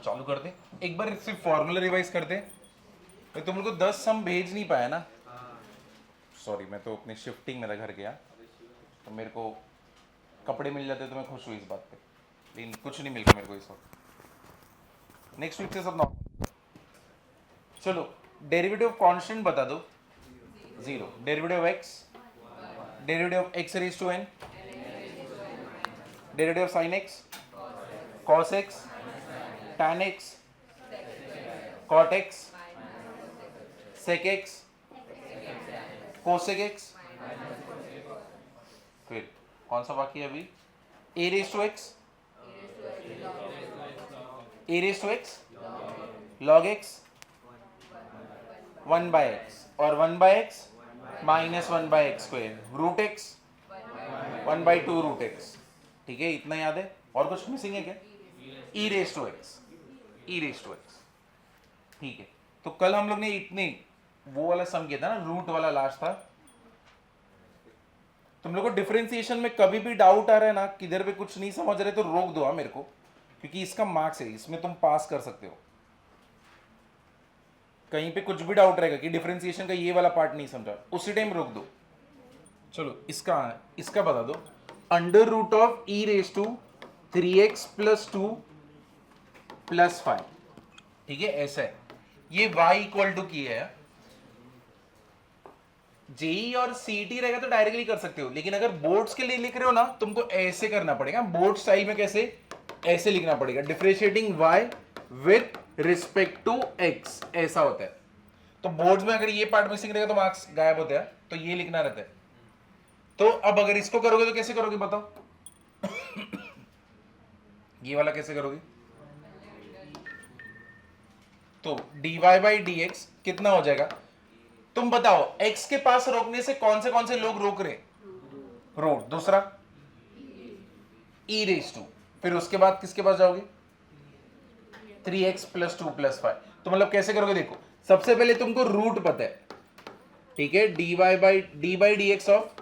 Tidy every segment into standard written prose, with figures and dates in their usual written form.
चालू कर दे। एक बार सिर्फ फॉर्मूला रिवाइज कर दे। मैं तुम लोग को 10 सम भेज नहीं पाया ना, सॉरी। मैं तो अपनी शिफ्टिंग मेरा घर गया तो मेरे को कपड़े मिल जाते तो मैं खुश हुई इस बात पे, लेकिन कुछ नहीं मिल रहा मेरे को इस वक्त। नेक्स्ट वीक से सब नॉर्मल। चलो डेरिवेटिव ऑफ कांस्टेंट बता दो। 0। Derivative of x, derivative of x raise to n, derivative of sine x, cos x, tan x, cot x, sec x, cosec x. फिर कौन सा बाकी है अभी? A raise to x, a raise to x, log x, 1 by x, और 1 by x minus 1 by x square, root x 1 by 2 root x. ठीक है, इतना याद है? और कुछ मिसिंग है क्या? E raise to x, e raise to x. ठीक है, तो कल हम लोग ने इतने वो वाला सम किया था ना, रूट वाला लास्ट था। तुम लोग को डिफरेंशिएशन में कभी भी डाउट आ रहा है ना, किधर पे कुछ नहीं समझ रहे तो रोक दो मेरे को, क्योंकि इसका मार्क्स है, इसमें तुम पास कर सकते हो। कहीं पे कुछ भी डाउट रहेगा कि डिफरेंशिएशन का ये वाला पार्ट नहीं समझा, उसी टाइम रोक दो। चलो इसका बता दो। Under root of e raise to 3x plus 2 plus 5। ठीक है, ऐसा है। ये y इक्वल टू की है। जेई और सीटी रहेगा तो डायरेक्टली कर सकते हो, लेकिन अगर बोर्ड्स के लिए लिख रहे हो ना, तुमको ऐसे करना पड़ेगा। बोर्ड स्टाइल में कैसे? ऐसे लिखना पड़ेगा, differentiating y with respect to x, ऐसा होता है। तो बोर्ड्स में अगर ये पार्ट मिसिंग रहेगा तो मार्क्स गायब होते हैं, तो ये लिखना रहता है। तो अब अगर इसको करोगे तो कैसे करोगे बताओ? ये वाला कैसे करोगे? तो dy बाई डी एक्स कितना हो जाएगा? तुम बताओ, x के पास रोकने से कौन से लोग रोक रहे? रूट। दूसरा e रेज टू, फिर उसके बाद किसके पास जाओगे? 3x plus 2 plus 5। तो मतलब कैसे करोगे? देखो, सबसे पहले तुमको रूट पता है, ठीक है, dy by d x of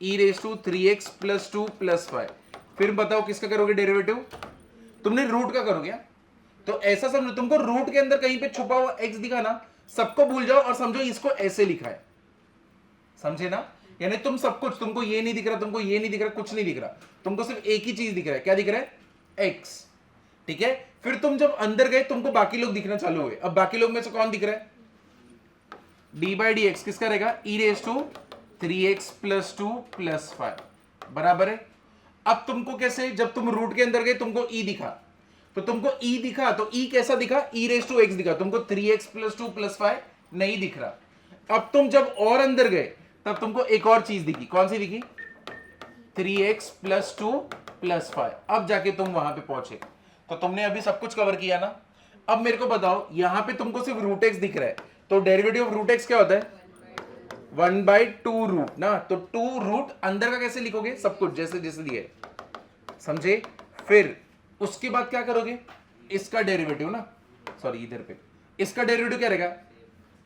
e raise to 3x plus 2 plus 5। फिर बताओ किसका करोगे डेरिवेटिव? तुमने रूट का करोगे। तो ऐसा समझो, तुमको रूट के अंदर कहीं पे छुपा हुआ x दिखा ना, सबको भूल जाओ और समझो इसको ऐसे लिखा है। समझे ना? यानी तुम सब कुछ, तुमको ये नहीं दिख रहा, तुमको ये नहीं दिख रहा, कुछ नहीं दिख रहा, तुमको सिर्फ एक ही चीज दिख रहा है। क्या दिख रहा है? x। ठीक है, फिर तुम जब अंदर गए तुमको बाकी लोग दिखना चालू हुए। अब बाकी लोग में से कौन दिख रहा है? डी बाई डी एक्स किसका रहेगा? E raise to 3x plus 2 plus 5 बराबर है। अब तुमको कैसे, जब तुम रूट के अंदर गए तुमको e दिखा, तो तुमको e दिखा, तो e कैसा दिखा? e रेज टू x दिखा, तुमको 3x प्लस 2 प्लस 5 नहीं दिख रहा। अब तुम जब और अंदर गए तब तुमको एक और चीज दिखी। कौन सी दिखी? 3x plus 2 plus 5। अब जाके तुम वहां पे पहुंचे। तो तुमने अभी सब कुछ कवर किया ना। अब मेरे को बताओ, यहां पे तुमको सिर्फ रूट एक्स दिख रहा है, तो डेरिवेटिव ऑफ रूट एक्स क्या होता है? 1 बाई 2 रूट ना। तो 2 रूट अंदर का कैसे लिखोगे? सब कुछ जैसे जैसे दिया है, समझे? फिर उसके बाद क्या करोगे? इसका डेरिवेटिव ना, सॉरी इधर पे इसका डेरिवेटिव क्या रहेगा?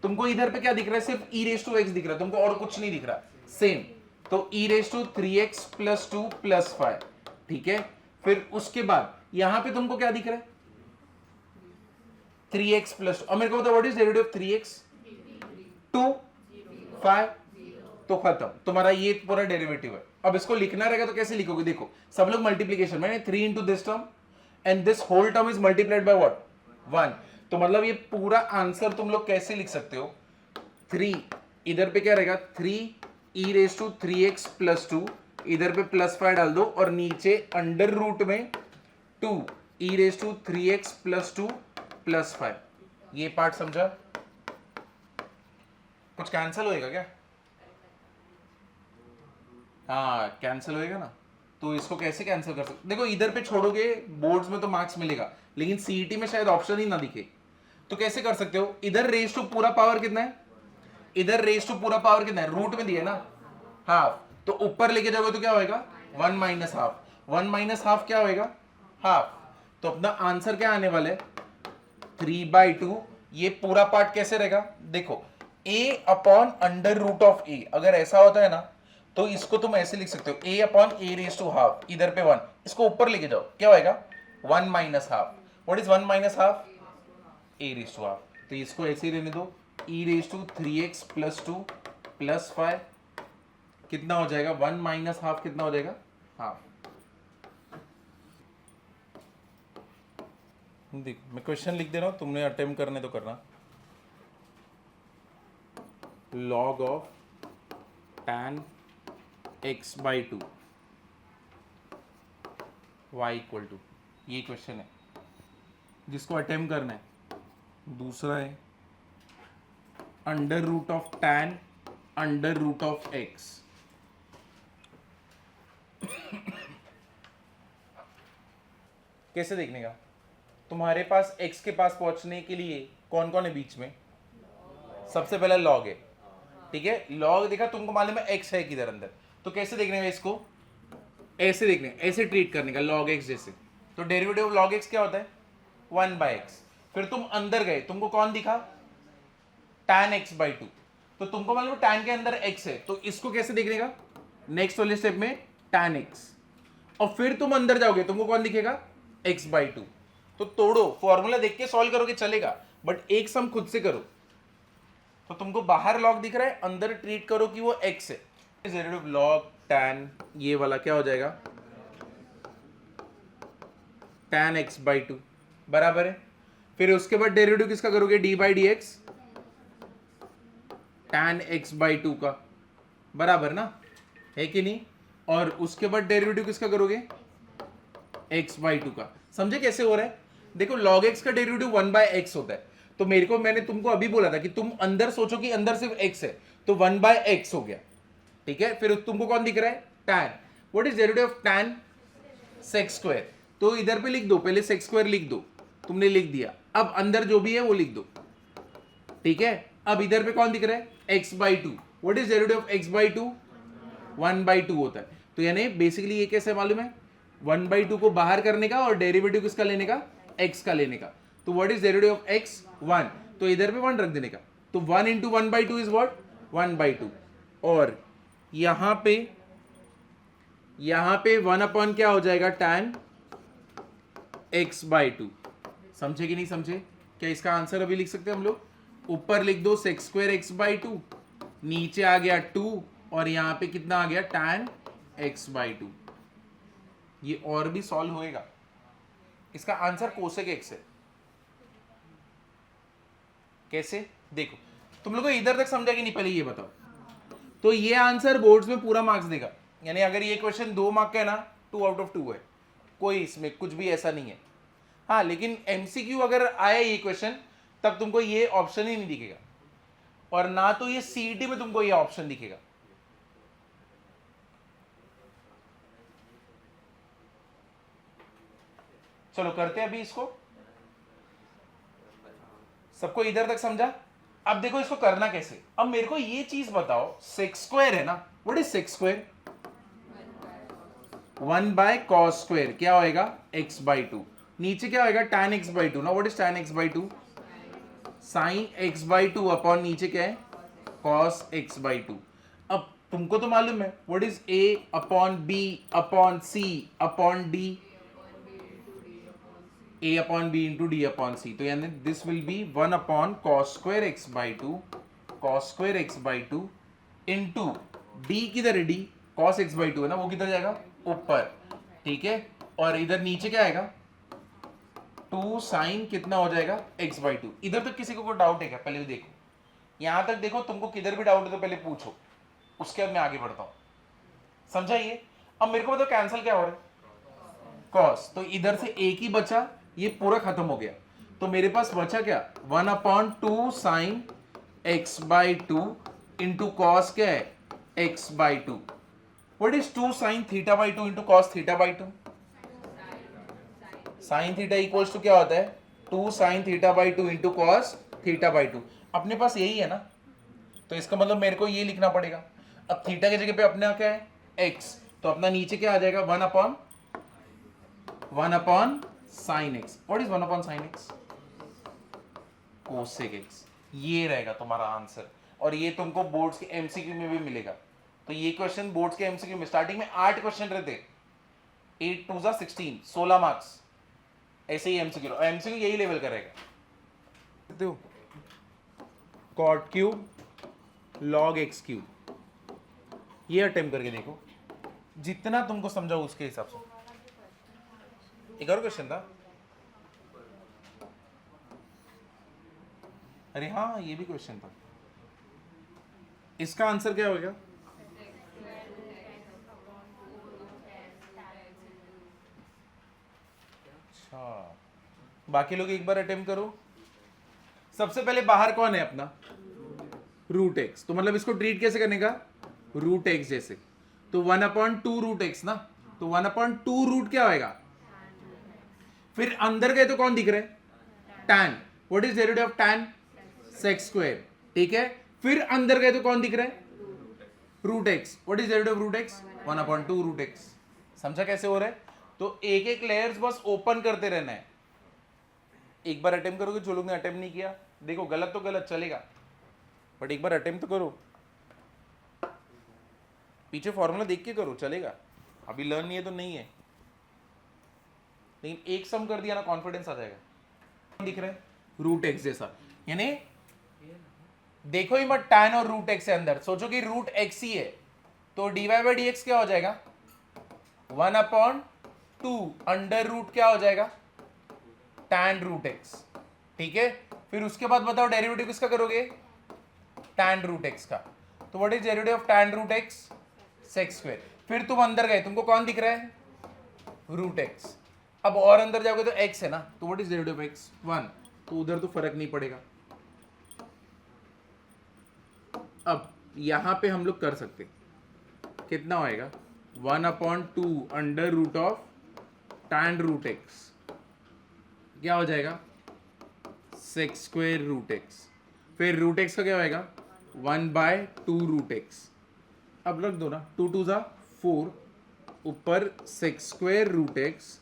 तुमको इधर पे क्या दिख रहा है? सिर्फ e रेज टू एक्स दिख रहा है, तुमको और कुछ नहीं दिख रहा। सेम, तो e raise to 3x plus 2 plus 5। ठीक है, फिर उसके बाद यहां पे तुमको क्या दिख रहा है? 3x प्लस, अब मेरे को बताओ what is derivative of 3x? 2 5, तो खत्म, तुम्हारा ये पूरा डेरिवेटिव है। अब इसको लिखना रहेगा तो कैसे लिखोगे? देखो, सब लोग मल्टीप्लीकेशन में 3 into this term and this whole term is multiplied by what? 1। तो मतलब ये पूरा आंसर तुम लोग कैसे लिख सकते हो? 3 इधर पे क्या रहेगा? 3 e raise to 3x plus 2, इधर पे प्लस 5 डाल दो, और नीचे अंडर रूट में 2 e raise to 3x plus 2 plus 5। ये पार्ट समझा? कुछ कैंसिल होएगा क्या? हाँ, कैंसिल होएगा ना। तो इसको कैसे कैंसिल कर सकते? देखो, इधर पे छोड़ोगे बोर्ड्स में तो मार्क्स मिलेगा, लेकिन सीईटी में शायद ऑप्शन ही ना दिखे। तो कैसे कर सकते हो? इधर रेज टू पूरा पावर कितना है? इधर रेज टू पूरा पावर कितना है? रूट में दिया ना, हाफ। तो ऊपर लेके जाओगे तो क्या होएगा? 1 माइनस हाफ। 1 माइनस हाफ क्या होएगा? हाफ। तो अपना आंसर क्या आने वाला है? 3/2। ये पूरा पार्ट कैसे रहेगा? देखो, a upon under root of a, अगर ऐसा होता है ना तो इसको तुम ऐसे लिख सकते हो, a upon a raise to half, इधर पे 1, इसको ऊपर लेके जाओ, क्या होएगा? 1 minus half. What is 1 minus half? A raise to half. तो इसको ऐसे ही रहने दो, e raise to 3x plus 2 plus 5 कितना हो जाएगा? 1 माइनस हाफ कितना हो जाएगा? हाफ। देखो मैं क्वेश्चन लिख दे रहा हूं, तुमने अटेम्प्ट करने तो करना। Log of tan x by 2 y equal to, ये क्वेश्चन है जिसको अटेम्प्ट करना है। दूसरा है under root of tan under root of x। कैसे देखने का? तुम्हारे पास x के पास पहुंचने के लिए कौन कौन है बीच में? सबसे पहला log है, ठीक है। log देखा, तुमको मालूम है x है किधर अंदर, तो कैसे देखने का इसको? ऐसे देखने, ऐसे ट्रीट करने का log x जैसे। तो डेरिवेटिव ऑफ log x क्या होता है? 1 बाई एक्स। फिर तुम अंदर गए, तुमको कौन दिखा? tan x by 2। तो तुमको मालूम tan के अंदर x है, तो इसको कैसे देखने का? नेक्स्ट वाले स्टेप में tan x। और फिर तुम अंदर जाओगे, तुमको कौन दिखेगा? x by 2। तो तोड़ो, फॉर्मूला देख के सॉल्व करोगे चलेगा, बट एक सम खुद से करो। तो तुमको बाहर log दिख रहा है, अंदर ट्रीट करो कि वो x है। डेरिवेटिव log tan, ये वाला क्या हो जाएगा? tan x बाई 2 बराबर है। फिर उसके बाद डेरिवेटिव किसका करोगे? d by d x tan x by 2 का, बराबर ना, है कि नहीं? और उसके बाद डेरिवेटिव किसका करोगे? x बाई 2 का। समझे कैसे हो रहा है? देखो log x का डेरिवेटिव 1 बाय x होता है। तो मैंने तुमको अभी बोला था कि तुम अंदर सोचो कि अंदर सिर्फ x है, तो 1 बाय x हो गया, ठीक है। फिर तुमको कौन दिख रहा है? tan। What is derivative of tan? sec square. तो इधर पे लिख दो, पहले sec स्क्वायर लिख दो, तुमने लिख दिया। अब अंदर जो भी है वो लिख दो, ठीक है। अब इधर पे कौन दिख रहा है? x by 2। What is derivative of x by 2? 1 by 2 होता है। तो यानी बेसिकली ये कैसे मालूम है? 1 बाई 2 को बाहर करने का और डेरिवेटिव किसका लेने का? x का लेने का। तो what is derivative of x? 1। तो इधर पे 1 रख देने का। तो 1 into 1 by 2 is what? 1 by 2। और यहां पे 1 अपॉन क्या हो जाएगा? tan x by 2। समझे कि नहीं समझे? क्या इसका आंसर अभी लिख सकते हैं हम लोग? ऊपर लिख दो sec स्क्वायर x बाई 2, नीचे आ गया 2, और यहां पे कितना आ गया? tan x by 2। ये और भी सॉल्व होएगा। इसका आंसर कोसेक x है। कैसे? देखो, तुम लोगों को इधर तक समझा कि नहीं, पहले ये बताओ। तो ये आंसर बोर्ड्स में पूरा मार्क्स देगा, यानी अगर ये क्वेश्चन 2 मार्क का है ना, 2 आउट ऑफ 2 है, कोई इसमें कुछ भी ऐसा नहीं है। हाँ, लेकिन एमसीक्यू अगर आया ये क्वेश्चन, तब तुमको ये ऑप्शन ही नहीं दिखेगा, और ना तो ये सीईटी में तुमको ये ऑप्शन दिखेगा। चलो करते हैं अभी इसको। सबको इधर तक समझा? अब देखो इसको करना कैसे। अब मेरे को ये चीज बताओ, सेक स्क्वायर है ना, what is sec square? 1 by cos square, क्या होएगा? x by 2। नीचे क्या होएगा? tan x बाई 2 ना, what is tan x by 2? Sine x by 2 upon नीचे क्या है? cos x by 2। अब तुमको तो मालूम है what is a upon b upon c upon d, a upon b into d upon c. तो यानी this will be 1 upon cos square x by 2, cos square x by 2 into D, किधर है? D cos x by 2 है ना, वो किधर जाएगा? ऊपर, ठीक है। और इधर नीचे क्या आएगा? 2 साइन कितना हो जाएगा? X by 2। इधर तक किसी को कोई डाउट है क्या? पहले देखो, यहां तक देखो, तुमको किधर भी डाउट है तो पहले पूछो, उसके बाद मैं आगे बढ़ता हूं। समझा ये? अब मेरे को बताओ कैंसिल क्या हो रहा है? कॉस। तो इधर से एक ही बचा, ये पूरा खत्म हो गया। तो मेरे पास बचा क्या? 1 upon 2 sine x by 2 into cos क्या है? X by 2। What is 2 sine theta by 2 into cos theta by 2? Sine theta equals to क्या होता है? 2 sine theta by 2 into cos theta by 2। अपने पास यही है ना, तो इसका मतलब मेरे को ये लिखना पड़ेगा। अब थीटा की जगह पे अपना क्या है? एक्स। तो अपना नीचे क्या आ जाएगा? 1 upon sine x. What is 1 upon sine x? Cosec x. ये रहेगा तुम्हारा आंसर, और ये तुमको बोर्ड्स के एमसीक्यू में भी मिलेगा। तो ये क्वेश्चन बोर्ड्स के एमसीक्यू में स्टार्टिंग में 8 क्वेश्चन रहते, 8 2 16 मार्क्स, ऐसे ही एमसीक्यू, एमसीक्यू यही लेवल करेगा। Cot cube log x cube, ये अटेम्प्ट करके देखो, जितना तुमको समझा उसके हिसाब से। एक और क्वेश्चन था, अरे हाँ ये भी क्वेश्चन था, इसका आंसर क्या होगा? अच्छा, बाकी लोग एक बार अटेम्प्ट करो। सबसे पहले बाहर कौन है अपना? रूट एक्स, तो मतलब इसको ट्रीट कैसे करने का? रूट एक्स जैसे, तो 1/2 रूट एक्स ना, तो 1/2 रूट क्या होएगा? फिर अंदर गए तो कौन दिख रहा है? tan। What is derivative of tan? sec square, ठीक है। फिर अंदर गए तो कौन दिख रहा है? Root x. What is derivative of root x? 1/2 root x. समझा कैसे हो रहा है? तो एक एक लेयर्स बस ओपन करते रहना है। एक बार अटेम्प्ट करोगे, जो लोग ने अटेम्प्ट नहीं किया, देखो गलत तो गलत चलेगा, बट एक बार अटेम्प्ट तो करो, पीछे फॉर्मूला देख के करो, चलेगा। अभी लर्न नहीं है तो नहीं है, लेकिन एक सम कर दिया ना, कॉन्फिडेंस आ जाएगा। दिख रहा है रूट एक्स जैसा, यानी देखो ही मत tan और रूट एक्स से अंदर, सोचो कि रूट एक्स ही है, तो dy बाई डी एक्स क्या हो जाएगा? 1/2 अंडर रूट क्या हो जाएगा? tan रूट एक्स, ठीक है। फिर उसके बाद बताओ डेरिवेटिव किसका करोगे? tan रूट एक्स का। तो what is derivative of tan root x? sec square. फिर तुम अंदर गए, तुमको कौन दिख रहा है? Root x. अब और अंदर जाओगे तो x है ना, तो what is derivative of x? 1, तो उधर तो फर्क नहीं पड़ेगा। अब यहां पे हम लोग कर सकते, कितना होएगा? 1/2 under root of tan root x, क्या हो जाएगा? sec square root x. फिर रूट एक्स का क्या होएगा? 1/2 रूट एक्स। अब रख दो ना, 2 2 4, ऊपर sec स्क्वायर रूट एक्स,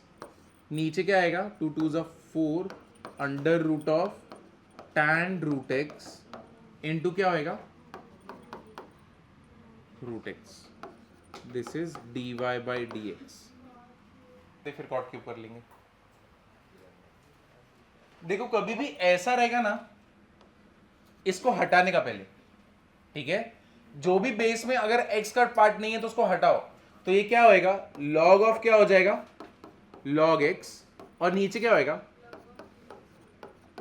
नीचे क्या आएगा? 2 2 4 under root of tan root x into क्या होएगा? Root x. This is dy by d x. फिर कॉट क्यूब कर लेंगे। देखो कभी भी ऐसा रहेगा ना, इसको हटाने का पहले, ठीक है। जो भी बेस में अगर x का पार्ट नहीं है तो उसको हटाओ, तो ये क्या होएगा? log ऑफ क्या हो जाएगा? log x, और नीचे क्या होएगा?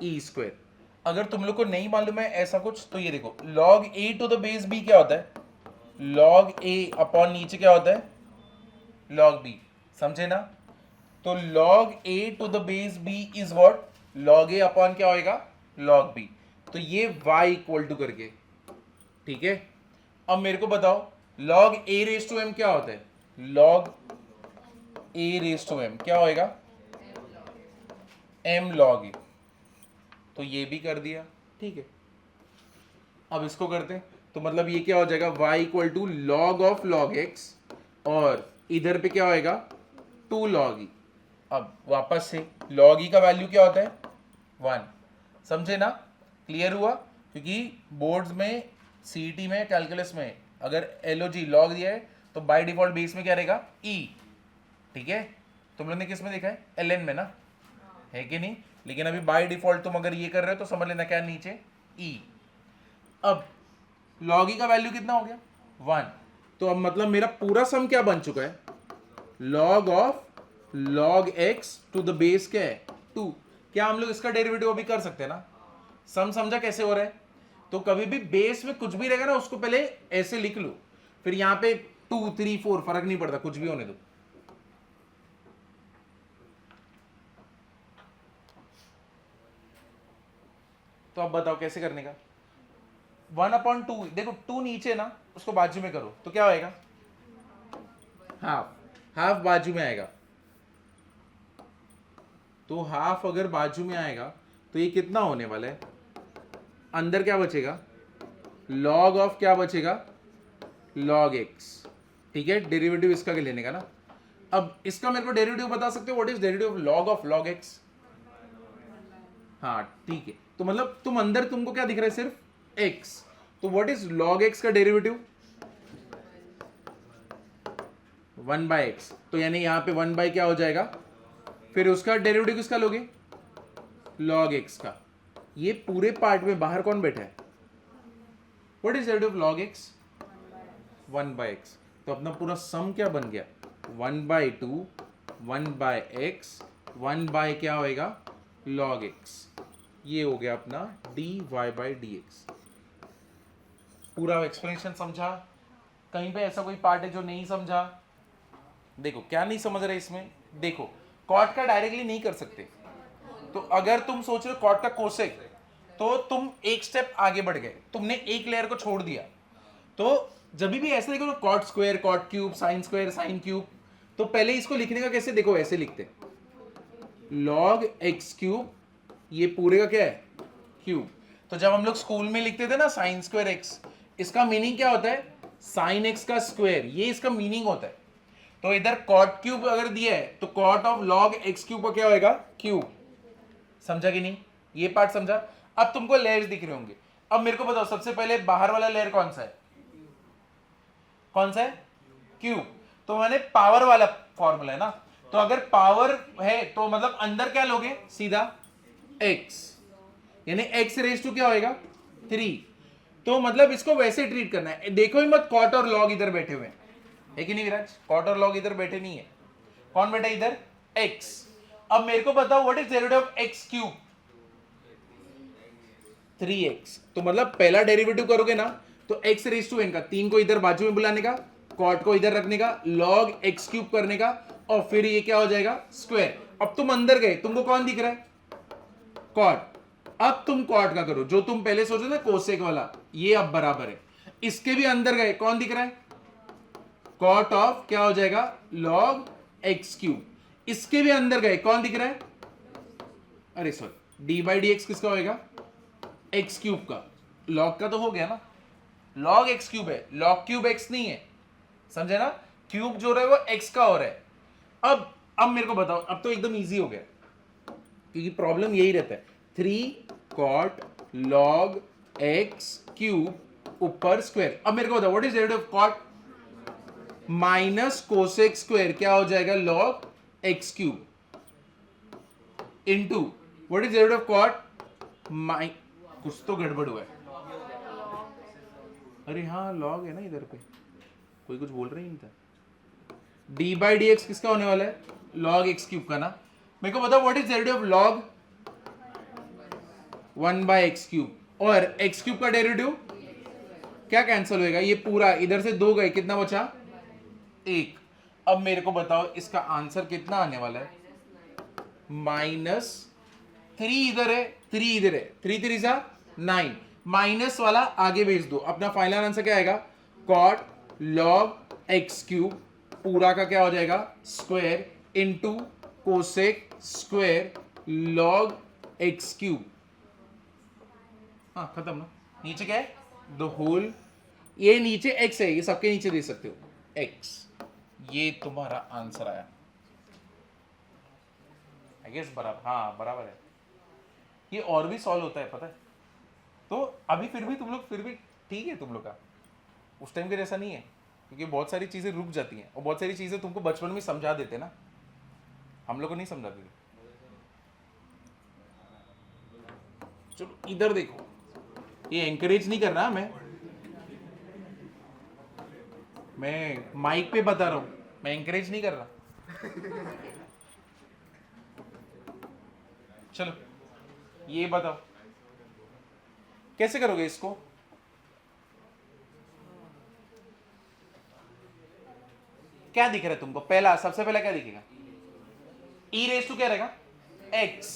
e square. अगर तुम लोग को नहीं मालूम है ऐसा कुछ, तो ये देखो log a to the base b क्या होता है? log a अपॉन नीचे क्या होता है? log b। समझे ना? तो log a to the base b is what? log a upon क्या होएगा? log b। तो ये y इक्वल टू करके, ठीक है। अब मेरे को बताओ log a raise to m क्या होता है? log a raise to m क्या होएगा? m log a। तो ये भी कर दिया, ठीक है। अब इसको करते हैं, तो मतलब ये क्या हो जाएगा? y equal to log of log x, और इधर पे क्या होएगा? 2 log e। अब वापस से log e का वैल्यू क्या होता है? 1। समझे ना? क्लियर हुआ? क्योंकि बोर्ड्स में, सीईटी में, कैलकुलस में अगर एलओजी लॉग दिया है तो बाय डिफॉल्ट बेस में क्या रहेगा? e, ठीक है। तुम लोग ने किस में देखा है? ln में ना, है कि नहीं? लेकिन अभी बाय डिफॉल्ट तुम अगर ये कर रहे हो तो समझ लेना क्या नीचे? e। अब log e का वैल्यू कितना हो गया? 1। तो अब मतलब मेरा पूरा सम क्या बन चुका है? log of log x to the base क्या है? 2। क्या हम लोग इसका डेरिवेटिव भी कर सकते हैं ना? सम समझा कैसे हो रहा है? तो कभी भी बेस में कुछ भी रहेगा ना, उसको पहले ऐसे लिख लो, फिर यहां पे 2 3 4 फर्क नहीं पड़ता, कुछ भी होने दो। तो अब बताओ कैसे करने का? 1/2, देखो 2 नीचे ना, उसको बाजू में करो तो क्या होएगा? हाफ। हाफ बाजू में आएगा, तो हाफ अगर बाजू में आएगा तो ये कितना होने वाला है? अंदर क्या बचेगा? log ऑफ क्या बचेगा? log x, ठीक है। डेरिवेटिव इसका के लेने का ना। अब इसका मेरे को डेरिवेटिव बता सकते हो? What is derivative of log of log x? हाँ ठीक है, तो मतलब तुम अंदर तुमको क्या दिख रहा है? सिर्फ x। तो व्हाट इज log x का डेरिवेटिव? 1/x। तो यानी यहां पे 1 बाय क्या हो जाएगा? फिर उसका डेरिवेटिव किसका लोगे, log x का। ये पूरे पार्ट में बाहर कौन बैठा है, what is derivative of log x, 1/x। तो अपना पूरा सम क्या बन गया, 1/2 1/x 1 क्या होएगा log x। ये हो गया अपना dy/dx। पूरा एक्सप्लेनेशन समझा, कहीं पे ऐसा कोई पार्ट है जो नहीं समझा, देखो क्या नहीं समझ रहे इसमें, देखो कॉट का डायरेक्टली नहीं कर सकते, तो अगर तुम सोच रहे हो कॉट का कोसेक, तो तुम एक स्टेप आगे बढ़ गए, तुमने एक लेयर को छोड़ दिया। तो जब भी ऐसे देखो cot square, cot cube, sine square, sine cube, तो पहले इसको लिखने का कैसे, देखो ऐसे लिखते log x क्यूब, ये पूरे का क्या है क्यूब। तो जब हम लोग स्कूल में लिखते थे ना साइन स्क्वायर x, इसका मीनिंग क्या होता है, साइन x का स्क्वायर, ये इसका मीनिंग होता है। तो इधर कॉट क्यूब अगर दिया है तो cot of log x cube का क्या होएगा, क्यूब। समझा कि नहीं, ये पार्ट समझा। अब तुमको लेयर्स दिख रहे होंगे, अब मेरे को बताओ सबसे पहले बाहर वाला लेयर कौन सा है, कौन सा है, क्यूब। तो मैंने पावर वाला फॉर्मूला है ना, तो अगर पावर है तो मतलब अंदर क्या लोगे, सीधा x, यानी x रेज टू क्या होएगा 3। तो मतलब इसको वैसे ट्रीट करना है, देखो ही मत कॉट और लॉग इधर बैठे हुए है कि नहीं विराज, कॉट और लॉग इधर बैठे नहीं है, कौन बैठा इधर, x। अब मेरे को बताओ what is derivative of x cube, 3x। तो मतलब पहला डेरिवेटिव करोगे ना तो x रेज टू n का 3 को इधर बाजू में बुलाने का, कॉट को इधर रखने का, log x क्यूब करने का, और फिर ये क्या हो जाएगा स्क्वायर। अब तुम अंदर गए, तुमको कौन दिख रहा है, कॉट। अब तुम कॉट का करो, जो तुम पहले सोचे थे कोसेक वाला, ये अब बराबर है। इसके भी अंदर गए, कौन दिख रहा है, कॉट ऑफ क्या हो जाएगा log x क्यूब। इसके भी अंदर गए, कौन दिख रहा है, अरे सॉरी d/dx किसका होएगा, x क्यूब का। log का तो हो गया ना, log x क्यूब है, log क्यूब x नहीं है, समझे ना, क्यूब जो रहा है वो x का हो रहा है। अब मेरे को बताओ, अब तो एकदम इजी हो गया, क्योंकि प्रॉब्लम यही रहता है, 3 cot log x क्यूब ऊपर स्क्वायर। अब मेरे को बताओ what is derivative of cot, minus cosec square क्या हो जाएगा log x cube into what is derivative of cot, कुछ तो गड़बड़ हुआ है, अरे हाँ log है ना इधर पे, कोई कुछ बोल रहा ही नहीं था। d/dx किसका होने वाला है, log x क्यूब का ना। मेरे को बताओ what is derivative of log 1/x cube, और x क्यूब का डेरिवेटिव क्या कैंसिल होएगा, ये पूरा इधर से 2 गए, कितना बचा 1। अब मेरे को बताओ इसका आंसर कितना आने वाला है, -3 इधर है, 3 इधर है, 3 3 जा 9, माइनस वाला आगे भेज दो, अपना फाइनल आंसर क्या आएगा, cot log x क्यूब पूरा का क्या हो जाएगा square into cosec square log x cube. हाँ खत्म ना, नीचे क्या है द होल, ये नीचे x है, ये सबके नीचे दे सकते हो x। ये तुम्हारा आंसर आया, आई गेस बराबर, हाँ बराबर है। ये और भी सॉल्व होता है पता है, तो अभी फिर भी तुम लोग फिर भी ठीक है, तुम लोग का उस टाइम के जैसा नहीं है, क्योंकि बहुत सारी चीजें रुक जाती हैं, और बहुत सारी चीजें तुमको बचपन में समझा देते ना, हम लोग को नहीं समझाते थे। चलो इधर देखो, ये एंकरेज नहीं कर रहा, मैं माइक पे बता रहा हूं, मैं एंकरेज नहीं कर रहा। चलो ये बताओ कैसे करोगे इसको, क्या दिख रहा है तुमको, पहला सबसे पहला क्या दिखेगा, e रेस टू क्या रहेगा x।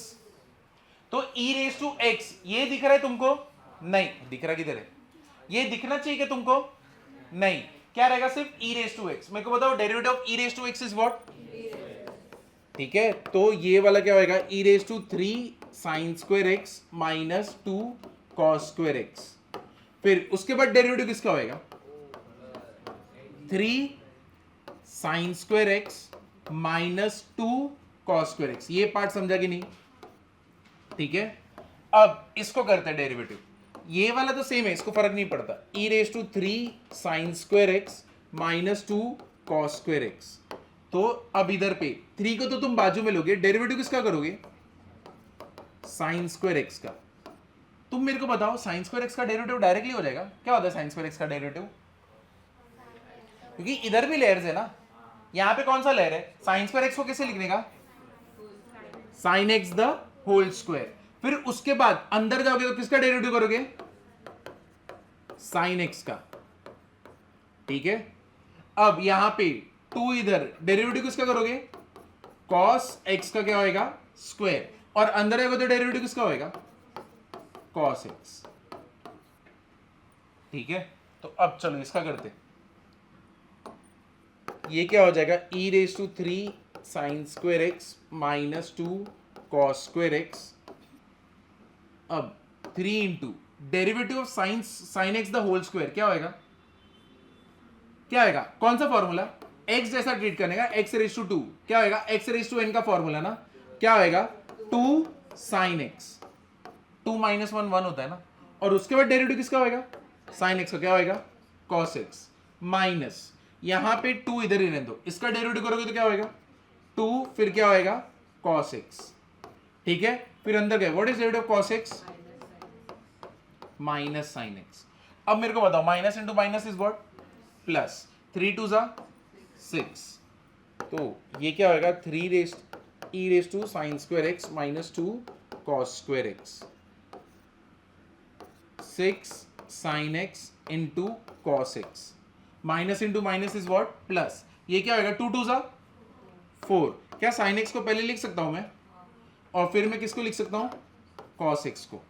तो e रेस टू x ये दिख रहा है तुमको, नहीं दिख रहा किधर है, ये दिखना चाहिए कि तुमको, नहीं क्या रहेगा सिर्फ e रेस टू x। मेरे को बताओ derivative of e raise to x is what, ठीक है, तो ये वाला क्या होएगा e raise to 3 sin square x minus 2 cos square x। फिर उसके बाद डेरिवेटिव किसका होएगा 3 sin square x minus 2 cos square x। ये पार्ट समझा कि नहीं, ठीक है। अब इसको करते हैं डेरिवेटिव, ये वाला तो सेम है, इसको फर्क नहीं पड़ता, e raise to 3 sin square x minus 2 cos square x। तो अब इधर पे 3 को तो तुम बाजू में लोगे, डेरिवेटिव किसका करोगे? साइन स्क्वायर एक्स का। तुम मेरे को बताओ साइन स्क्वायर एक्स का डेरिवेटिव डायरेक्टली हो जाएगा? क्या होता है साइन स्क्वायर एक्स का डेरिवेटिव? क्योंकि इधर भी लेयर्स है ना, यहां पे कौन सा लेयर है? साइन स्क्वायर एक्स को कैसे लिखने का? Sine x the whole square. फिर उसके बाद अंदर जाओगे तो किसका डेरिवेटिव करोगे? साइन एक्स का। ठीक है, अब यहां पे 2 इधर, डेरिवेटिव किसका करोगे? कॉस एक्स का क्या होएगा? स्क्वायर। और अंदर आएगा तो डेरिवेटिव किसका होएगा? Cos x. ठीक है, तो अब चलो इसका करते। ये क्या हो जाएगा? e raise to 3 sine square x minus 2 cos square x. अब 3 into derivative of sine x the whole square क्या होएगा? क्या आएगा? कौन सा फॉर्मूला? x जैसा ट्रीट करने का, x रेज टू 2 क्या होएगा? x रेज टू n का फॉर्मूला ना, क्या होएगा? 2 साइन एक्स। 2 माइनस 1 1 होता है ना, और उसके बाद डेरिवेटिव किसका होएगा? साइन एक्स का। क्या होएगा? कॉस एक्स माइनस, यहां पे 2 इधर ही रहने दो, इसका डेरिवेटिव करोगे तो क्या होएगा? 2 फिर क्या होएगा? Cos x. ठीक है, फिर अंदर गए, what is derivative of cos x? Minus sine x. अब मेरे को बताओ minus into minus is what? Plus. 3 2 6, तो ये क्या होएगा? 3 raise to sine square x minus 2 cos square x, 6 sine x into cos x. Minus into minus is what? Plus. ये क्या होएगा? 2 2 4। क्या साइन एक्स को पहले लिख सकता हूं मैं, और फिर मैं किसको लिख सकता हूं? कॉस एक्स को।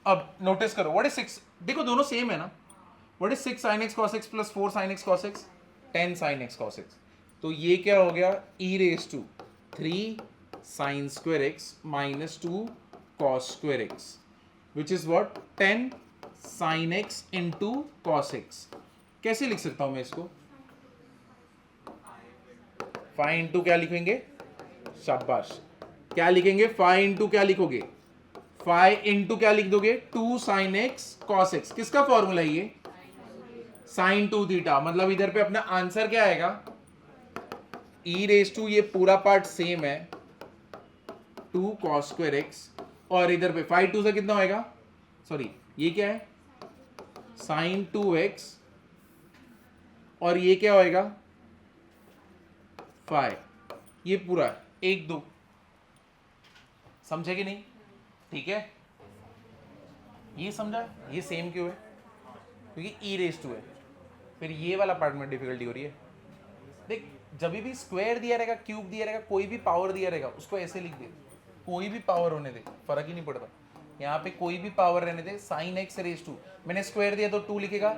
अब नोटिस करो, व्हाट इज 6? देखो दोनों सेम है ना। What is 6 sine x cos x plus 4 sine x cos x? 10 sine x cos x. तो ये क्या हो गया? e raise to 3 sine square x minus 2 cos square x, which is what? 10 sine x into cos x. कैसे लिख सकता हूं मैं इसको? 5 इंटू क्या लिखेंगे? शाबाश, क्या लिखेंगे? 5 इंटू क्या लिखोगे? 5 इंटू क्या लिख दोगे? 2 साइन एक्स कॉस एक्स। किसका फॉर्मूला ये? Sine 2 theta. मतलब इधर पे अपना आंसर क्या आएगा? e रेज टू, ये पूरा पार्ट सेम है, 2 कॉस स्क्वायर एक्स, और इधर पे 5 2 से कितना होएगा? सॉरी, ये क्या है? साइन 2x, और ये क्या होएगा? 5। ये पूरा 1 2। समझे कि नहीं? ठीक है, ये समझा? ये सेम क्यों है? क्योंकि e रेज टू है। फिर ये वाला पार्ट में डिफिकल्टी हो रही है। देख, जब भी स्क्वायर दिया रहेगा, क्यूब दिया रहेगा, कोई भी पावर दिया रहेगा, उसको ऐसे लिख दे, कोई भी पावर होने दे, फर्क ही नहीं पड़ता। यहाँ पे कोई भी पावर रहने दे, साइन एक्स रेज टू, मैंने स्क्वायर दिया तो 2 लिखेगा,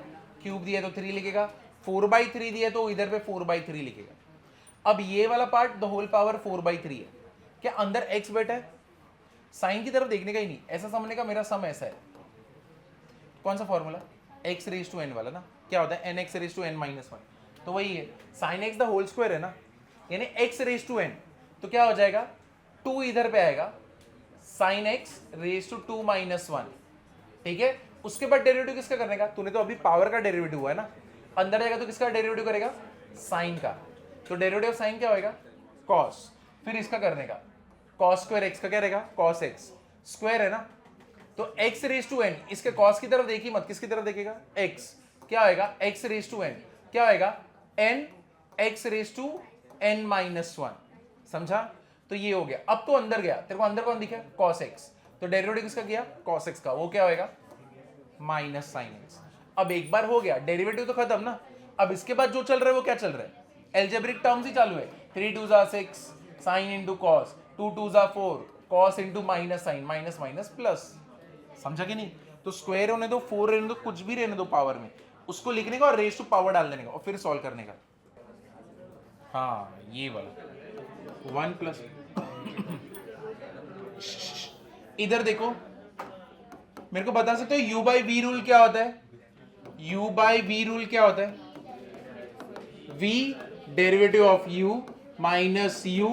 क्यूब दिया तो 3 लिखेगा, 4/3 दिया तो इधर पे 4/3 लिखेगा। अब ये वाला पार्ट द होल पावर 4/3 है। क्या अंदर x बैठा है? साइन की तरफ देखने का ही नहीं, ऐसा समझने का, मेरा सम ऐसा है। कौन सा formula? x raise to n वाला ना। क्या होता है? nx raise to n minus 1। तो वही है, sine x the whole square है ना, यानी x रेज टू n। तो क्या हो जाएगा? 2 इधर पे आएगा, sine x raise to 2 minus 1। ठीक है, उसके बाद डेरिवेटिव किसका करने का? तूने तो अभी पावर का डेरिवेटिव हुआ है ना, अंदर जाएगा तो किसका डेरिवेटिव करेगा? साइन का। तो डेरिवेटिव ऑफ साइन क्या होएगा? कॉस। फिर इसका करने का, कॉस स्क्वायर एक्स का क्या रहेगा? Cos x. स्क्वायर है ना, तो x रेज टू n, इसके कॉस की तरफ देखी मत, किसकी तरफ देखेगा? x। क्या होएगा? x रेज टू n क्या होएगा? n x raise to n minus 1। समझा? तो ये हो गया। अब तो अंदर गया, तेरे को अंदर कौन दिखा? cos x। तो डेरिवेटिव किसका किया? cos x का। वो क्या होएगा? Minus sine x. अब एक बार हो गया, डेरिवेटिव तो खत्म ना। अब इसके बाद जो चल रहा है वो क्या चल रहा है? एल्जेब्रिक टर्म्स ही चालू है। 3 2 6 sine into cos, 2 2 4 cos into minus sine, minus minus plus. समझा कि नहीं? तो स्क्वायर होने दो, 4 रहने दो, कुछ भी रहने दो पावर में, उसको लिखने का और रेज टू पावर डाल देने का, और फिर सॉल्व करने का। हाँ, ये वाला 1 प्लस। इधर देखो, मेरे को बता सकते हो u बाई वी रूल क्या होता है? u बाई वी रूल क्या होता है? v derivative of u minus u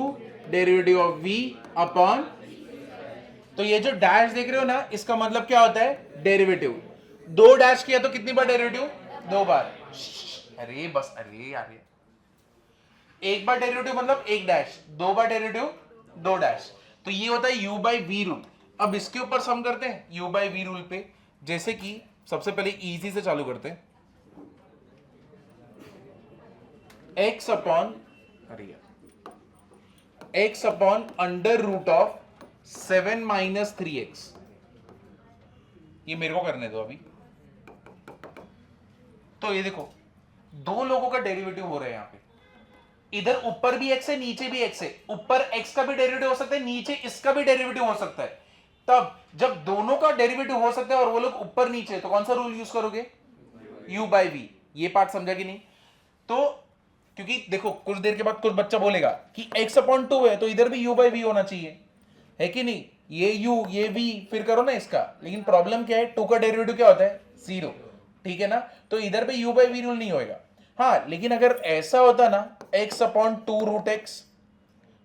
derivative of v upon, तो ये जो डैश देख रहे हो ना, इसका मतलब क्या होता है? डेरिवेटिव। 2 डैश किया तो कितनी बार डेरिवेटिव? 2 बार। अरे बस, अरे यार, एक बार डेरिवेटिव मतलब एक डैश, दो बार डेरिवेटिव दो डैश, तो ये होता है u बाई वी रूल। अब इसके ऊपर सम करते हैं u बाई वी रूल पे, जैसे कि सबसे पहले इजी से चालू करते हैं, x अपॉन, अरे यार, x upon under root of 7 minus 3x, ये मेरे को करने दो अभी। तो ये देखो दो लोगों का डेरिवेटिव हो रहा है यहां पे, इधर ऊपर भी x है नीचे भी x है, ऊपर x का भी डेरिवेटिव हो सकता है, नीचे इसका भी डेरिवेटिव हो सकता है। तब जब दोनों का डेरिवेटिव हो सकता है और वो लोग ऊपर नीचे, तो कौन सा रूल यूज करोगे, u बाई वी। ये पार्ट समझा कि नहीं? तो क्योंकि देखो कुछ देर के बाद कुछ बच्चा बोलेगा कि x अपॉन 2 है तो इधर भी u बाई वी होना चाहिए, है कि नहीं? ये u ये v फिर करो ना इसका, लेकिन प्रॉब्लम क्या है, 2 का डेरिवेटिव क्या होता है, 0, ठीक है ना? तो इधर पे u बाई वी रूल नहीं होएगा। हाँ, लेकिन अगर ऐसा होता ना x अपॉन 2 रूट एक्स,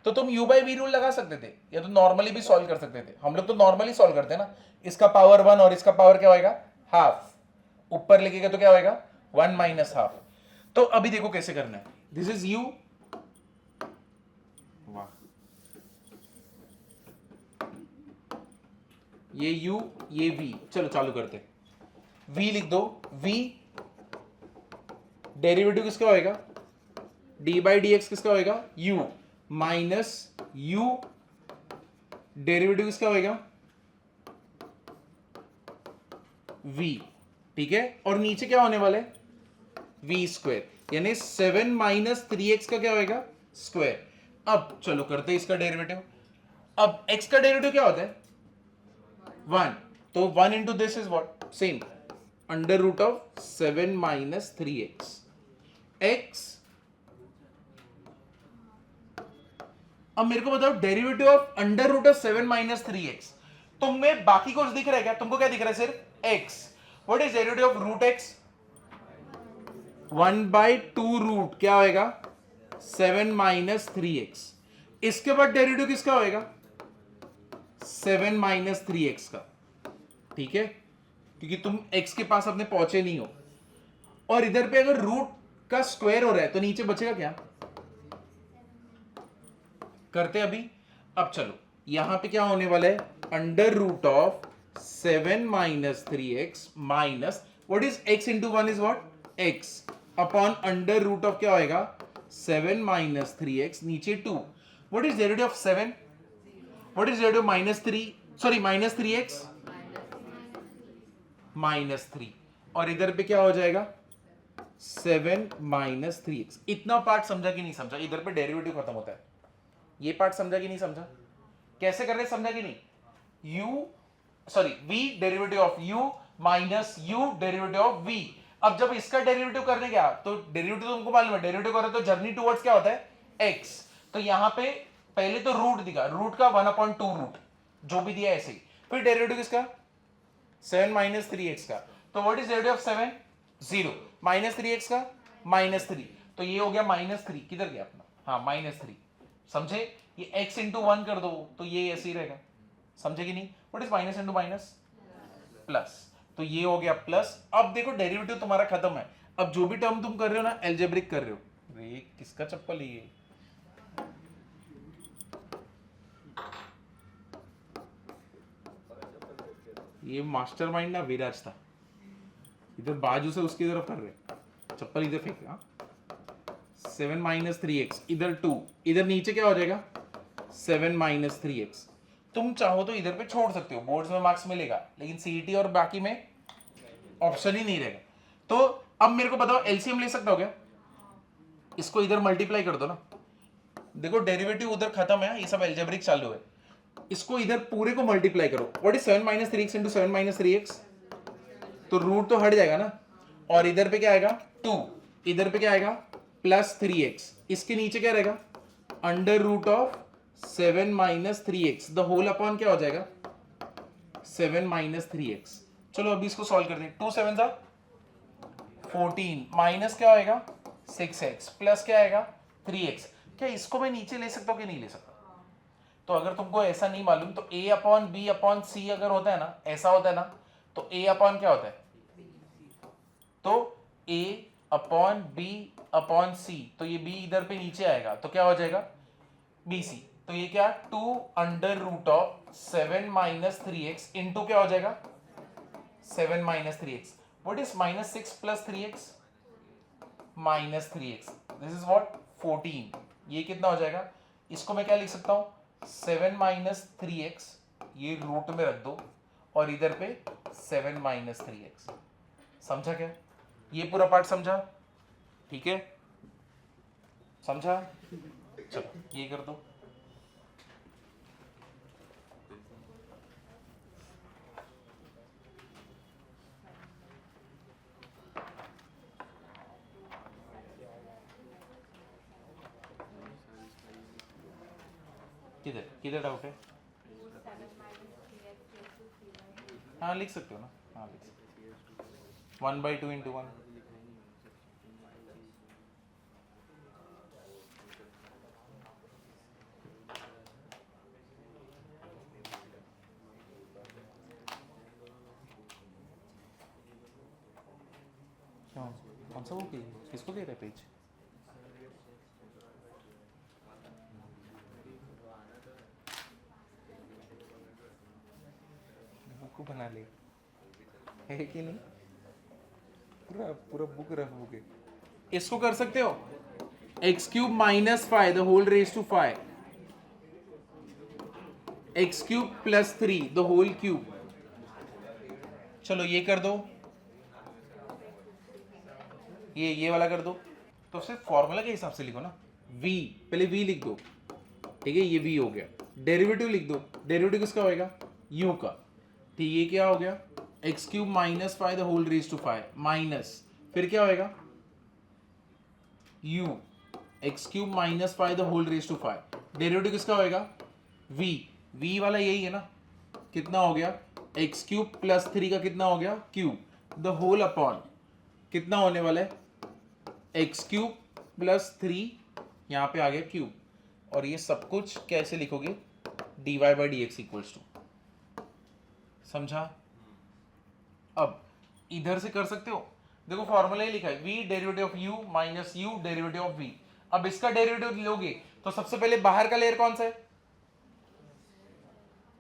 तो तुम u बाई वी रूल लगा सकते थे, या तो नॉर्मली भी सॉल्व कर सकते थे। हम लोग तो नॉर्मली सॉल्व करते हैं ना, इसका पावर 1 और इसका पावर क्या होएगा, हाफ, ऊपर लिखेगा तो क्या होएगा 1 माइनस हाफ। तो अभी देखो कैसे करना है, दिस इज u, वाह, ये u ये v, चलो चालू करते हैं। v लिख दो, v डेरिवेटिव किसका होएगा, d बाई डी एक्स किसका होएगा, u माइनस u डेरिवेटिव किसका होएगा, v, ठीक है? और नीचे क्या होने वाला है, v स्क्वायर, यानी 7 माइनस 3x का क्या होएगा, स्क्वायर। अब चलो करते हैं इसका डेरिवेटिव। अब x का डेरिवेटिव क्या होता है, 1, तो 1 into this is what, same, under root of 7 minus 3x x। अब मेरे को बताओ derivative of under root of 7 minus 3x, तुम्हें बाकी कुछ दिख रहा है क्या? तुमको क्या दिख रहा है, सिर्फ x। What is derivative of root x, 1 by 2 root क्या होएगा, 7 माइनस 3x। इसके बाद डेरिवेटिव किसका होएगा, 7 माइनस 3x का, ठीक है? क्योंकि तुम x के पास अपने पहुंचे नहीं हो, और इधर पे अगर रूट का स्क्वायर हो रहा है तो नीचे बचेगा क्या, करते अभी। अब चलो यहां पे क्या होने वाला है, under root of 7 minus 3x minus what is x into 1 is what, x upon under root of क्या होएगा, 7 माइनस 3x, नीचे 2। What is derivative of 7, what is derivative minus 3, sorry minus 3x, minus 3, और इधर पे क्या हो जाएगा 7 minus 3x। इतना पार्ट समझा कि नहीं समझा? इधर पे डेरिवेटिव खत्म होता है, ये पार्ट समझा कि नहीं समझा? कैसे कर रहे, समझा कि नहीं? u sorry v derivative of u minus u derivative of v। अब जब इसका डेरिवेटिव करने गया तो डेरिवेटिव तुमको मालूम है, डेरिवेटिव कर रहे तो जर्नी टुवर्ड्स क्या होता है x। तो यहां पे पहले तो रूट दिखा, रूट का 1/2 रूट जो भी दिया ऐसे ही, फिर डेरिवेटिव किसका 7 माइनस 3x का, तो what is derivative of 7, 0, minus 3x का -3, तो ये हो गया -3, किधर गया अपना, हाँ -3, समझे? ये x इंटू 1 कर दो तो ये ऐसे ही रहेगा, समझे कि नहीं? What is minus into minus plus, तो ये हो गया प्लस। अब देखो डेरिवेटिव तुम्हारा खत्म है। अब जो भी टर्म तुम कर रहे हो ना एल्जेब्रिक कर रहे हो, अरे किसका चप्पल है ये, ये मास्टरमाइंड ना विराज था, इधर बाजू से उसकी तरफ कर रहे, चप्पल इधर फेंक। 7 माइनस 3x, इधर 2, इधर नीचे क्या हो जाएगा 7 माइनस 3x। तुम चाहो तो इधर पे छोड़ सकते हो, बोर्ड्स में मार्क्स मिलेगा, लेकिन सीईटी और बाकी में ऑप्शन ही नहीं रहेगा। तो अब मेरे को बताओ एलसीएम ले सकता हो क्या, इसको इधर मल्टीप्लाई कर दो ना, देखो डेरिवेटिव उधर खत्म है, ये सब एल्जेब्रिक चालू है, इसको इधर पूरे को मल्टीप्लाई करो। What is 7 minus 3x into 7 minus 3x, तो रूट तो हट जाएगा ना, और इधर पे क्या आएगा 2, इधर पे क्या आएगा प्लस 3x, इसके नीचे क्या रहेगा under root of 7 minus 3x, the whole upon क्या हो जाएगा 7 माइनस 3x। चलो अभी इसको सॉल्व करते हैं, 2 7 जा 14, माइनस क्या होएगा 6x, प्लस क्या आएगा 3x। क्या इसको मैं नीचे ले सकता हूँ कि नहीं ले सकता? तो अगर तुमको ऐसा नहीं मालूम तो a upon b upon c अगर होता है ना, ऐसा होता है ना, तो a अपॉन क्या होता है, तो a upon b upon c, तो ये b इधर पे नीचे आएगा तो क्या हो जाएगा bc, तो ये क्या 2 under root of 7 minus 3x into क्या हो जाएगा 7 minus 3x. What is minus 6 plus 3x minus 3x, this is what 14. ये कितना हो जाएगा, इसको मैं क्या लिख सकता हूं 7 माइनस 3x, ये रूट में रख दो और इधर पे 7 माइनस 3x. समझा क्या, ये पूरा पार्ट समझा, ठीक है समझा. चलो ये कर दो. किधर किधर डाउट है, हाँ लिख सकते हो ना, हाँ लिख सकते हो 1/2 इंटू 1. कौन सा वो किसको दे रहे पेज, बुक बना ले है कि नहीं, पूरा पूरा बुक रफ बुक है. इसको कर सकते हो x cube minus 5 the whole raise to 5, x cube plus 3 the whole cube. चलो ये कर दो, ये वाला कर दो. तो सिर्फ फॉर्मूला के हिसाब से लिखो ना, v पहले v लिख दो, ठीक है ये v हो गया. डेरिवेटिव लिख दो, डेरिवेटिव किसका होएगा u का, ठीक ये क्या हो गया x cube minus 5 the whole raise to 5 minus फिर क्या होएगा u x cube minus 5 the whole raise to 5. Derivative किसका होएगा v वाला यही है ना, कितना हो गया एक्स क्यूब प्लस 3 का कितना हो गया क्यूब द होल अपॉन कितना होने वाला है एक्स क्यूब प्लस 3 यहां पे आ गया क्यूब, और ये सब कुछ कैसे लिखोगे dy by d x equals to. समझा. अब इधर से कर सकते हो, देखो फॉर्मूला ही लिखा है v derivative of u minus u derivative of v. अब इसका डेरिवेटिव लोगे तो सबसे पहले बाहर का लेयर कौन सा है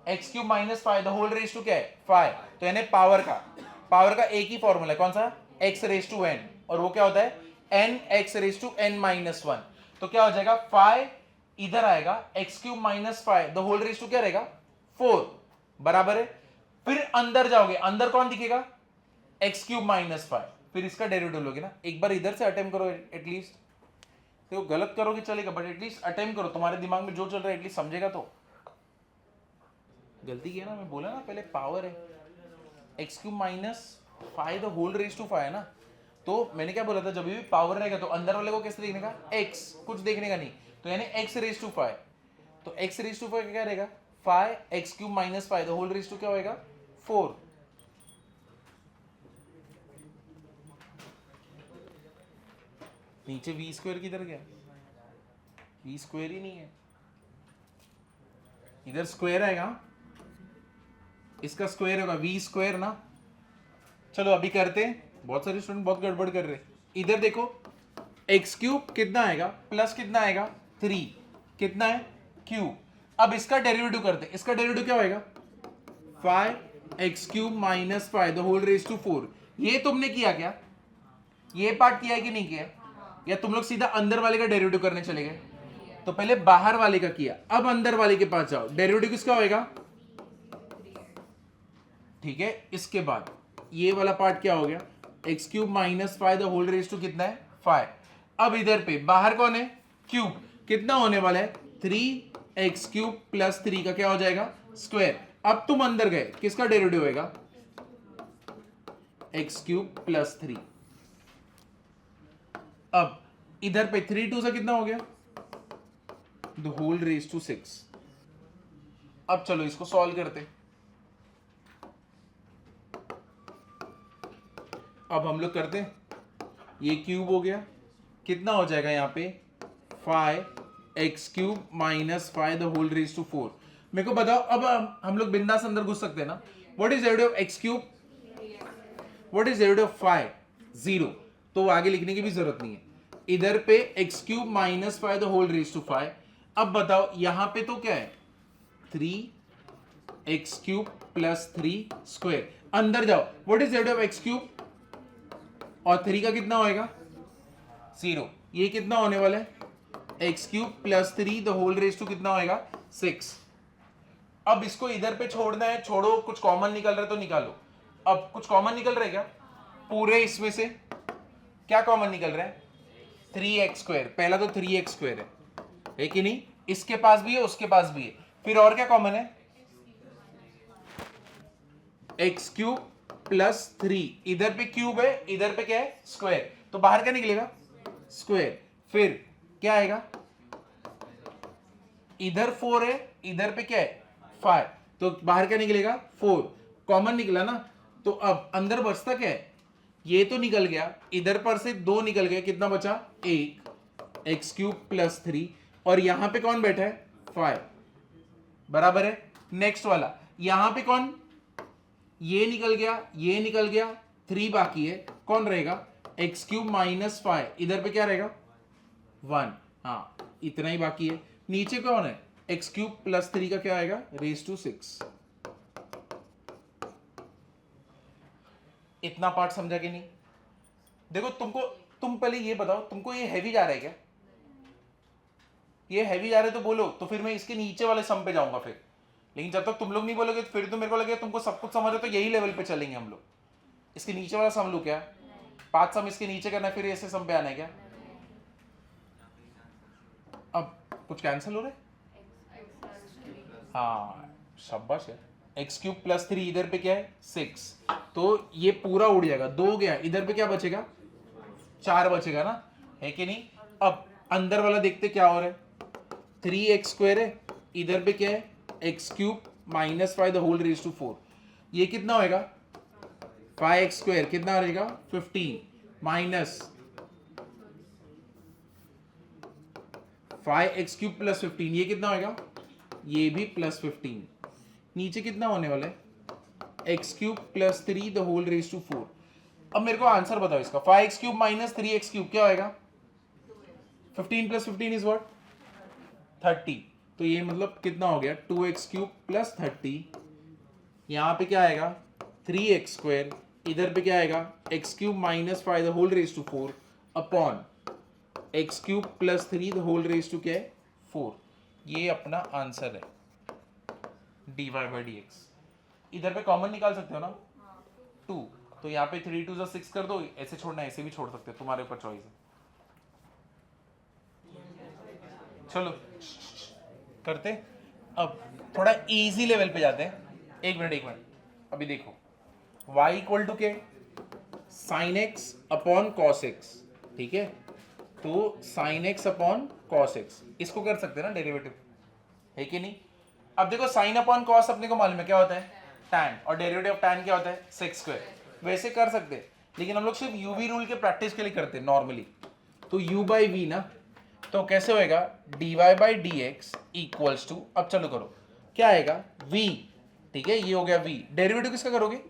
x cube minus 5 the whole raise to क्या है 5, तो यानी पावर का एक ही फॉर्मूला है, कौन सा x रेज टू n, और वो क्या होता है n x raise to n minus 1. तो क्या हो जाएगा 5 इधर आएगा x cube minus 5 the whole raise to क्या रहेगा 4 बराबर है. फिर अंदर जाओगे, अंदर कौन दिखेगा एक्स क्यूब माइनस 5, फिर इसका डेरिवेटिव लोगे ना. एक बार इधर से अटेम्प्ट करो एटलीस्ट, देखो गलत करोगे चलेगा बट एटलीस्ट अटेम्प्ट करो, तुम्हारे दिमाग में जो चल रहा है एटलीस्ट समझेगा. तो गलती किया ना, मैं बोला ना पहले पावर है, x cube minus 5 the whole raise to 5 है ना, तो मैंने क्या बोला था जब भी पावर रहेगा तो अंदर वाले को कैसे देखने का x, कुछ देखने का नहीं, तो यानी x रेज टू 5, तो x रेज टू 5 क्या रहेगा 5 x cube minus 5 the whole raise to क्या होएगा 4. नीचे v स्क्वायर किधर गया, v स्क्वायर ही नहीं है, इधर स्क्वायर आएगा, इसका स्क्वायर होगा v स्क्वायर ना. चलो अभी करते हैं, बहुत सारे स्टूडेंट बहुत गड़बड़ कर रहे. इधर देखो एक्स क्यूब कितना आएगा प्लस कितना आएगा 3 कितना है क्यूब. अब इसका डेरिवेटिव करते हैं, इसका डेरिवेटिव क्या होएगा 5 x cube minus 5 the whole raise to 4. ये तुमने किया क्या, ये पार्ट किया है कि नहीं किया, या तुम लोग सीधा अंदर वाले का डेरिवेटिव करने चले गए. तो पहले बाहर वाले का किया, अब अंदर वाले के पास जाओ, डेरिवेटिव किसका होएगा, ठीक है. इसके बाद ये वाला पार्ट क्या हो गया x cube minus 5 the whole raise to कितना है 5. अब इधर पे बाहर कौन है क्यूब, कितना होने वाला है 3 एक्स क्यूब प्लस 3 का क्या हो जाएगा स्क्वायर. अब तुम अंदर गए, किसका डेरिवेटिव होएगा एक्स क्यूब प्लस 3. अब इधर पे 3 2 से कितना हो गया द होल रेज टू 6. अब चलो इसको सॉल्व करते. अब हम लोग करते हैं, ये क्यूब हो गया, कितना हो जाएगा यहाँ पे 5 x cube minus 5 the whole raise to 4. मेरे को बताओ, अब हम लोग बिंदास अंदर घुस सकते हैं ना. What is derivative of x cube, what is derivative of 5 0, तो आगे लिखने की भी जरूरत नहीं है. इधर पे x cube minus 5 the whole raise to 5। अब बताओ यहां पे तो क्या है 3x क्यूब प्लस 3 स्क्वायर। अंदर जाओ, what is z of x cube और 3 का कितना होएगा 0। ये कितना होने वाला है x cube plus 3 the whole raise to कितना होएगा 6। अब इसको इधर पे छोड़ना है, छोड़ो, कुछ कॉमन निकल रहा है तो निकालो। अब कुछ कॉमन निकल रहा है क्या पूरे इसमें से? क्या कॉमन निकल रहा है 3x स्क्वायर। पहला तो 3x स्क्वायर है कि नहीं, इसके पास भी है उसके पास भी है। फिर और क्या कॉमन है एक्स क्यूब प्लस 3। इधर पे क्यूब है इधर पे क्या है स्क्वायर, तो बाहर क्या निकलेगा स्क्वायर। फिर क्या आएगा इधर 4 है इधर पे क्या है 5, तो बाहर क्या निकलेगा 4। कॉमन निकला ना, तो अब अंदर बचता क्या है ये तो निकल गया, इधर पर से 2 निकल गए, कितना बचा 1 एक्स क्यूब प्लस 3 और यहां पे कौन बैठा है 5 बराबर है। नेक्स्ट वाला यहां पे कौन, ये निकल गया ये निकल गया, 3 बाकी है, कौन रहेगा एक्स क्यूब माइनस 5, इधर पे क्या रहेगा 1। हाँ इतना ही बाकी है। नीचे कौन है एक्स क्यूब प्लस 3 का क्या आएगा रेज टू 6। इतना पार्ट समझा कि नहीं? देखो तुम पहले ये बताओ तुमको ये हैवी जा रहा है क्या? ये हैवी जा रहा है तो बोलो, तो फिर मैं इसके नीचे वाले सम पे जाऊंगा फिर। लेकिन जब तक तुम लोग नहीं बोलोगे फिर तो मेरे को लगेगा तुमको सब कुछ समझ है, तो यही लेवल पे चलेंगे हम लोग। इसके नीचे वाला सम लो क्या 5 सम इसके नीचे करना है, फिर ऐसे सम पे आना है क्या? अब कुछ कैंसिल हो रहा है? हाँ शाबाश है। एक्स क्यूब प्लस 3 इधर पे क्या है 6, तो ये पूरा उड़ जाएगा, 2 गया, इधर पे क्या बचेगा 4 बचेगा ना, है कि नहीं? अब अंदर वाला देखते क्या हो रहा है 3x स्क्वायर है, इधर पे क्या है x cube minus 5 the whole raise to 4। ये कितना होएगा 5x स्क्वायर कितना रहेगा 15 माइनस 5x क्यूब प्लस 15, ये कितना होएगा ये भी प्लस 15। नीचे कितना होने वाला है x cube plus 3 the whole raise to 4। अब मेरे को आंसर बताओ इसका 5x cube minus 3x cube क्या होएगा 15 प्लस 15 इज व्हाट 30। तो ये मतलब कितना हो गया 2x क्यूब प्लस 30। यहां पे क्या आएगा 3x स्क्वायर, इधर पे क्या आएगा x cube minus 5 the whole raise to 4 upon x cube plus 3 the whole raise to क्या है 4। ये अपना आंसर है dy बाई डी एक्स। इधर पे कॉमन निकाल सकते हो ना 2, तो यहाँ पे 3 2 6 कर दो, ऐसे छोड़ना ऐसे भी छोड़ सकते हो, तुम्हारे ऊपर चॉइस है। चलो करते, अब थोड़ा इजी लेवल पे जाते हैं। एक मिनट अभी देखो y इक्वल टू के sign x upon cos x, ठीक है? तो sine x upon cos x इसको कर सकते हैं ना डेरिवेटिव, है कि नहीं? अब देखो साइन अपॉन कॉस अपने को मालूम है क्या होता है tan, और डेरिवेटिव ऑफ tan क्या होता है सेक्स स्क्वायर। वैसे कर सकते हैं लेकिन हम लोग सिर्फ यूवी रूल के प्रैक्टिस के लिए करते हैं नॉर्मली। तो u बाई वी ना, तो कैसे होएगा dy by d x equals to, अब चलो करो क्या आएगा v, ठीक है? ये हो गया v। डेरिवेटिव किसका करोगे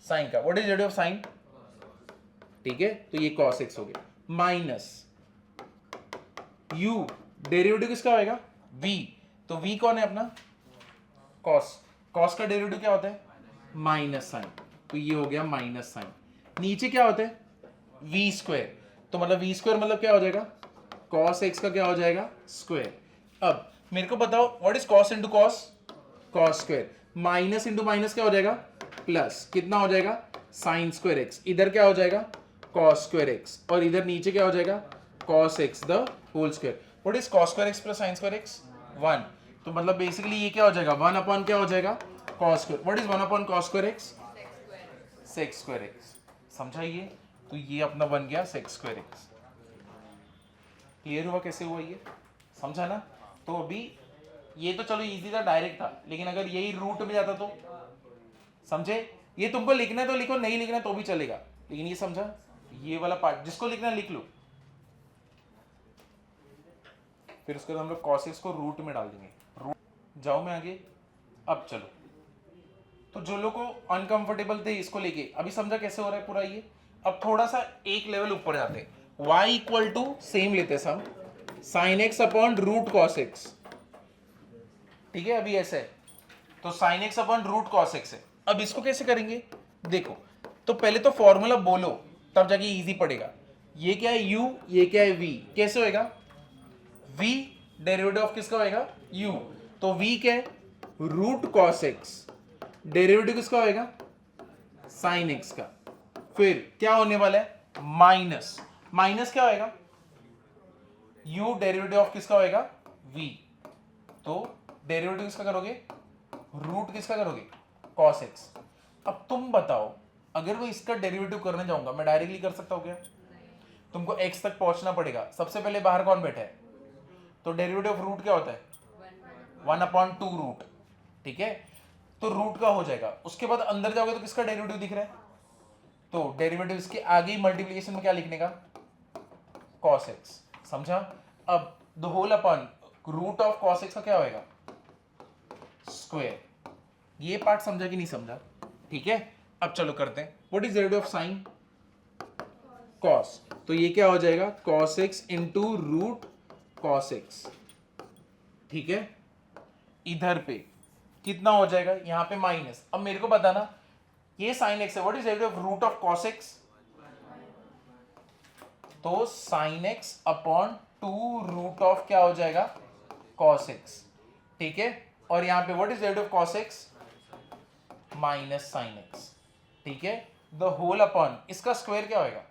साइन का, what is derivative of sign, ठीक है? तो ये cos x हो गया माइनस u, डेरिवेटिव किसका होएगा v, तो v कौन है अपना cos का डेरिवेटिव क्या होता है माइनस साइन, तो ये हो गया माइनस साइन। नीचे क्या होता है v स्क्वायर, तो मतलब v स्क्वायर मतलब क्या हो जाएगा cos x का क्या हो जाएगा स्क्वायर। अब मेरे को बताओ what is cos into cos square, minus into minus क्या हो जाएगा प्लस, कितना हो जाएगा साइन स्क्वायर x, इधर क्या हो जाएगा cos स्क्वायर x, और इधर नीचे क्या हो जाएगा cos x the whole square. What is cos square x plus sin square x 1, तो मतलब बेसिकली ये क्या हो जाएगा 1 अपॉन क्या हो जाएगा cos square. What is 1 upon cos square x sec square x, समझाइए? तो ये अपना बन गया sec स्क्वायर x। क्लियर हुआ कैसे हुआ ये, समझा ना? तो अभी ये तो चलो इजी था डायरेक्ट था, लेकिन अगर यही रूट में जाता तो समझे? ये तुमको लिखना है तो लिखो, नहीं लिखना तो भी चलेगा, लेकिन ये समझा ये वाला पार्ट जिसको लिखना लिख लो। फिर उसके बाद हम लोग cos x को रूट में डाल देंगे, रूट जाओ मैं आगे। अब चलो, तो जो लोग को अनकंफर्टेबल थे इसको लेके, अभी समझा कैसे हो रहा है पूरा ये। अब थोड़ा सा एक लेवल ऊपर जाते हैं, y इक्वल टू सेम लेते सम sine x upon root cos x, ठीक है, अभी ऐसे है तो sine x upon root cos x है। अब इसको कैसे करेंगे देखो, तो पहले तो फॉर्मूला बोलो तब जाके इजी पड़ेगा। ये क्या है u, ये क्या है v, कैसे होएगा v डेरिवेटिव ऑफ किसका होएगा u, तो v क्या है रूट कॉस एक्स, डेरिवेटिव किसका होएगा साइन एक्स का, फिर क्या होने वाला है माइनस, माइनस क्या होएगा u डेरिवेटिव ऑफ किसका होएगा v, तो डेरिवेटिव किसका करोगे रूट किसका करोगे cos x। अब तुम बताओ अगर मैं इसका डेरिवेटिव करने जाऊंगा मैं डायरेक्टली कर सकता हूं क्या, तुमको x तक पहुंचना पड़ेगा। सबसे पहले बाहर कौन बैठा है, तो डेरिवेटिव ऑफ रूट क्या होता है 1/2 रूट, ठीक है, तो रूट का हो जाएगा। उसके बाद अंदर जाओगे तो किसका डेरिवेटिव दिख रहा है, तो डेरिवेटिव इसके आगे ही मल्टीप्लिकेशन में क्या लिखने का cos x, समझा। अब the whole upon root of cos x का क्या होएगा स्क्वायर, ये पार्ट समझा कि नहीं समझा, ठीक है। अब चलो करते हैं what is derivative of sine cos, तो ये क्या हो जाएगा cos x into root cos x, ठीक है। इधर पे कितना हो जाएगा यहां पे माइनस। अब मेरे को बताना ये साइन x है, what is derivative of root of cos x, तो sine x upon 2 root of क्या हो जाएगा cos x, ठीक है। और यहां पे what is derivative of cos x minus sine x, ठीक है। द होल अपॉन इसका स्क्वायर क्या होएगा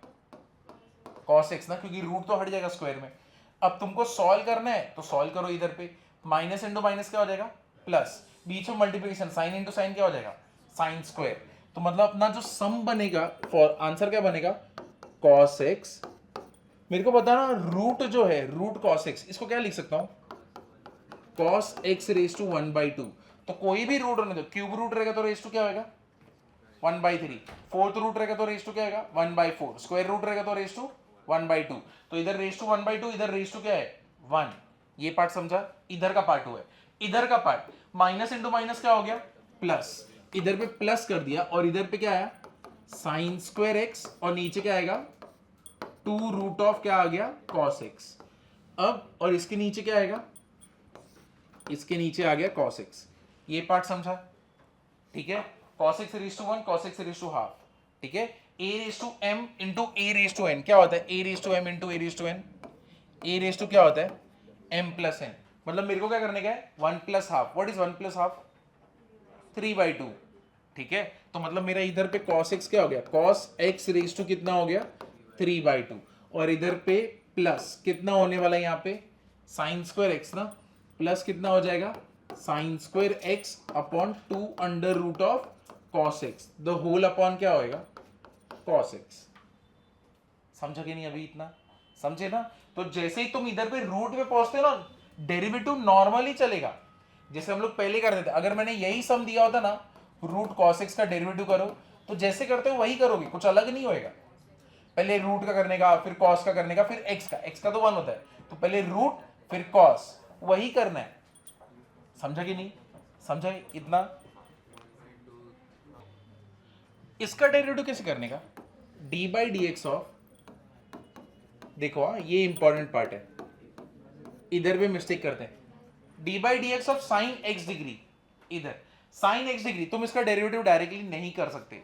cos x ना, क्योंकि रूट तो हट जाएगा स्क्वायर में। अब तुमको सॉल्व करना है तो सॉल्व करो, इधर पे माइनस इंटू माइनस क्या हो जाएगा प्लस, बीच में मल्टीप्लिकेशन साइन इंटू साइन क्या हो जाएगा साइन स्क्वायर, तो मतलब अपना जो सम बनेगा फॉर आंसर क्या बनेगा cos x। मेरे को बताना रूट जो है रूट cos x, इसको क्या लिख सकता हूं cos x रेज टू 1/2, तो कोई भी रूट होने दो, क्यूब रूट रहेगा तो रेज टू क्या होगा 1/3, फोर्थ रूट रहेगा तो रेज टू क्या होगा 1/4, स्क्वायर रूट रहेगा तो रेज टू 1/2, तो इधर रेज टू 1/2, इधर रेज टू क्या है 1, ये पार्ट समझा। इधर का पार्ट हुआ है, इधर का पार्ट माइनस इंटू माइनस क्या हो गया प्लस, इधर पे प्लस कर दिया और इधर पे क्या आया साइन स्क्वायर एक्स और नीचे क्या आएगा 2 रूट ऑफ क्या आ गया cos x। अब और इसके नीचे क्या आएगा, इसके नीचे आ गया cos x, ये पार्ट समझा, ठीक है। cos x raise to 1 cos x raise to half, ठीक है। a raise to m into a raise to n क्या होता है a raise to m into a raise to n, a raise to क्या होता है m प्लस n, मतलब मेरे को क्या करने का है 1 plus half, what is 1 plus half 3/2, ठीक है। तो मतलब मेरा इधर पे cos x क्या हो गया cos x रेज टू कितना हो गया 3/2, और इधर पे प्लस कितना होने वाला है यहाँ पे साइन स्क्वायर x ना, प्लस कितना हो जाएगा sine square x upon 2 under root of cos x, the whole upon क्या होएगा cos x। समझा कि नहीं, अभी इतना समझे ना। तो जैसे ही तुम इधर पे रूट पे पहुंचते हो ना डेरिवेटिव नॉर्मली चलेगा, जैसे हम लोग पहले करते थे। अगर मैंने यही सम दिया होता ना रूट cos x का डेरिवेटिव करो, तो जैसे करते हो वही करोगे, कुछ अलग नहीं होएगा। पहले रूट का करने का, फिर cos का करने का, फिर x का तो 1 होता है, तो पहले रूट फिर cos, वही करना है। समझा कि नहीं समझा इतना। इसका डेरिवेटिव कैसे करने का D by d x of, देखो ये इंपॉर्टेंट पार्ट है, इधर भी मिस्टेक करते हैं। D by d x of sine x degree, इधर साइन एक्स डिग्री तुम इसका डेरिवेटिव डायरेक्टली नहीं कर सकते।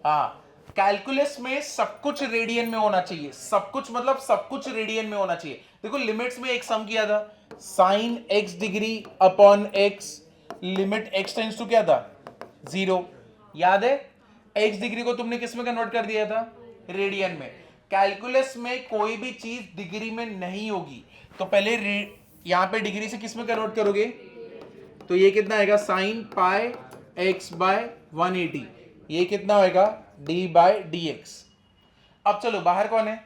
हाँ कैलकुलस में सब कुछ रेडियन में होना चाहिए, सब कुछ मतलब सब कुछ रेडियन में होना चाहिए। देखो लिमिट्स में एक सम किया था sine x degree upon x, limit x tends to क्या था 0, याद है। एक्स डिग्री को तुमने किस में कन्वर्ट कर दिया था रेडियन में। कैलकुलस में कोई भी चीज डिग्री में नहीं होगी, तो पहले यहां पे डिग्री से किस में कन्वर्ट करोगे, तो ये कितना आएगा साइन पाई एक्स बाय 180, ये कितना होएगा डी बाय डी एक्स। अब चलो बाहर कौन है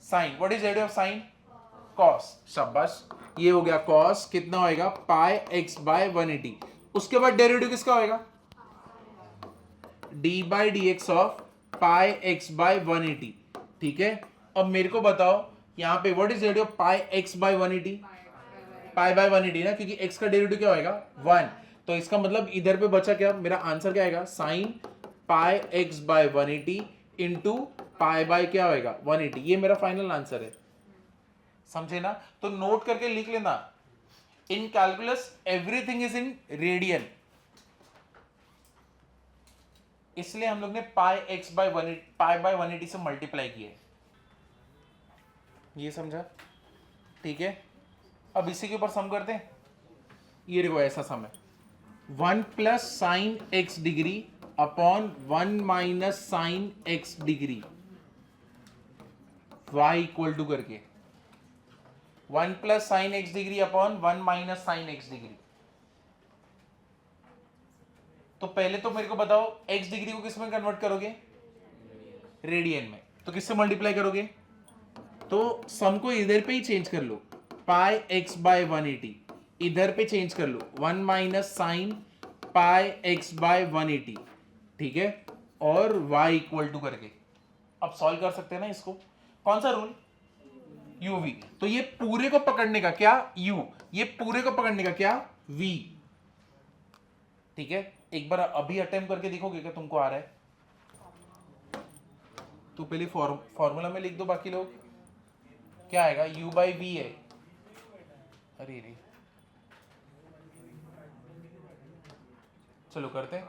sine, what is derivative of sine cos, शाबाश ये हो गया कॉस, कितना होएगा पाई एक्स बाय 180। उसके बाद डेरिवेटिव किसका होएगा d by d x of pi x by 180, ठीक है। अब मेरे को बताओ यहां पे what is derivative of pi x by 180, pi by 180 ना, क्योंकि x का डेरिवेटिव क्या होएगा 1, तो इसका मतलब इधर पे बचा क्या, मेरा आंसर क्या आएगा sine pi x by 180 into pi by क्या होएगा 180। ये मेरा फाइनल आंसर है, समझे ना? तो नोट करके लिख लेना, in calculus everything is in radian, इसलिए हम लोग ने pi x by 180 pi by 180 से मल्टीप्लाई किया है। ये समझा? ठीक है, अब इसी के ऊपर सम करते हैं। ये देखो ऐसा सम है, 1 plus sine x degree upon 1 minus sine x degree y equal to करके 1 plus sine x degree upon 1 minus sine x degree. तो पहले तो मेरे को बताओ x डिग्री को किस में कन्वर्ट करोगे? रेडियन में। तो किससे मल्टीप्लाई करोगे? तो सम को इधर पे ही चेंज कर लो, पाई एक्स बाय 180 इधर पे चेंज कर लो, 1 minus sine pi x by 180, ठीक है, और y इक्वल टू करके अब सॉल्व कर सकते हैं ना इसको। कौन सा रूल? uv। तो ये पूरे को पकड़ने का क्या u, ये पूरे को पकड़ने का क्या v। ठीक है, एक बार अभी अटेम्प्ट करके देखोगे क्या तुमको आ रहा है? तो पहले फॉर्मूला में लिख दो, बाकी लोग क्या आएगा? u बाई वी है। अरे रे, चलो करते हैं,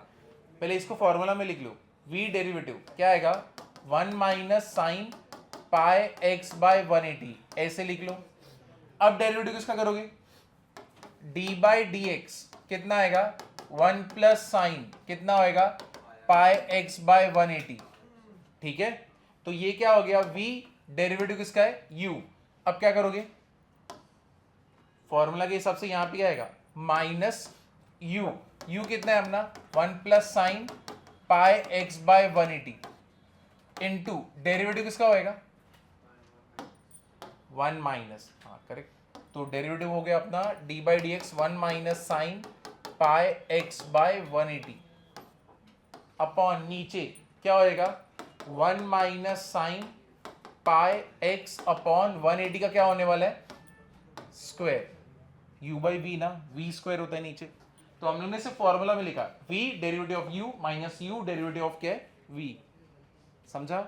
पहले इसको फॉर्मूला में लिख लो। v डेरिवेटिव क्या आएगा? 1 minus sine pi x by 180, ऐसे लिख लो। अब डेरिवेटिव किसका करोगे? d बाई डी एक्स कितना आएगा? 1 प्लस साइन कितना होएगा? पाई एक्स बाय 180, ठीक है। तो ये क्या हो गया? v डेरिवेटिव किसका है? u। अब क्या करोगे? फॉर्मूला के हिसाब से यहां पे आएगा माइनस u, u कितना है अपना? 1 plus sine pi x by 180 into derivative किसका होएगा? 1 माइनस, हाँ करेक्ट। तो डेरिवेटिव हो गया अपना d by d x 1 minus sine pi x by 180 upon नीचे क्या होएगा? 1 minus sine pi x upon 180 का क्या होने वाला है? स्क्वायर, u बाई वी ना, v स्क्वायर होता है नीचे। तो हम लोग ने सिर्फ फॉर्मूला में लिखा v derivative of u minus u derivative of क्या है? v। समझा?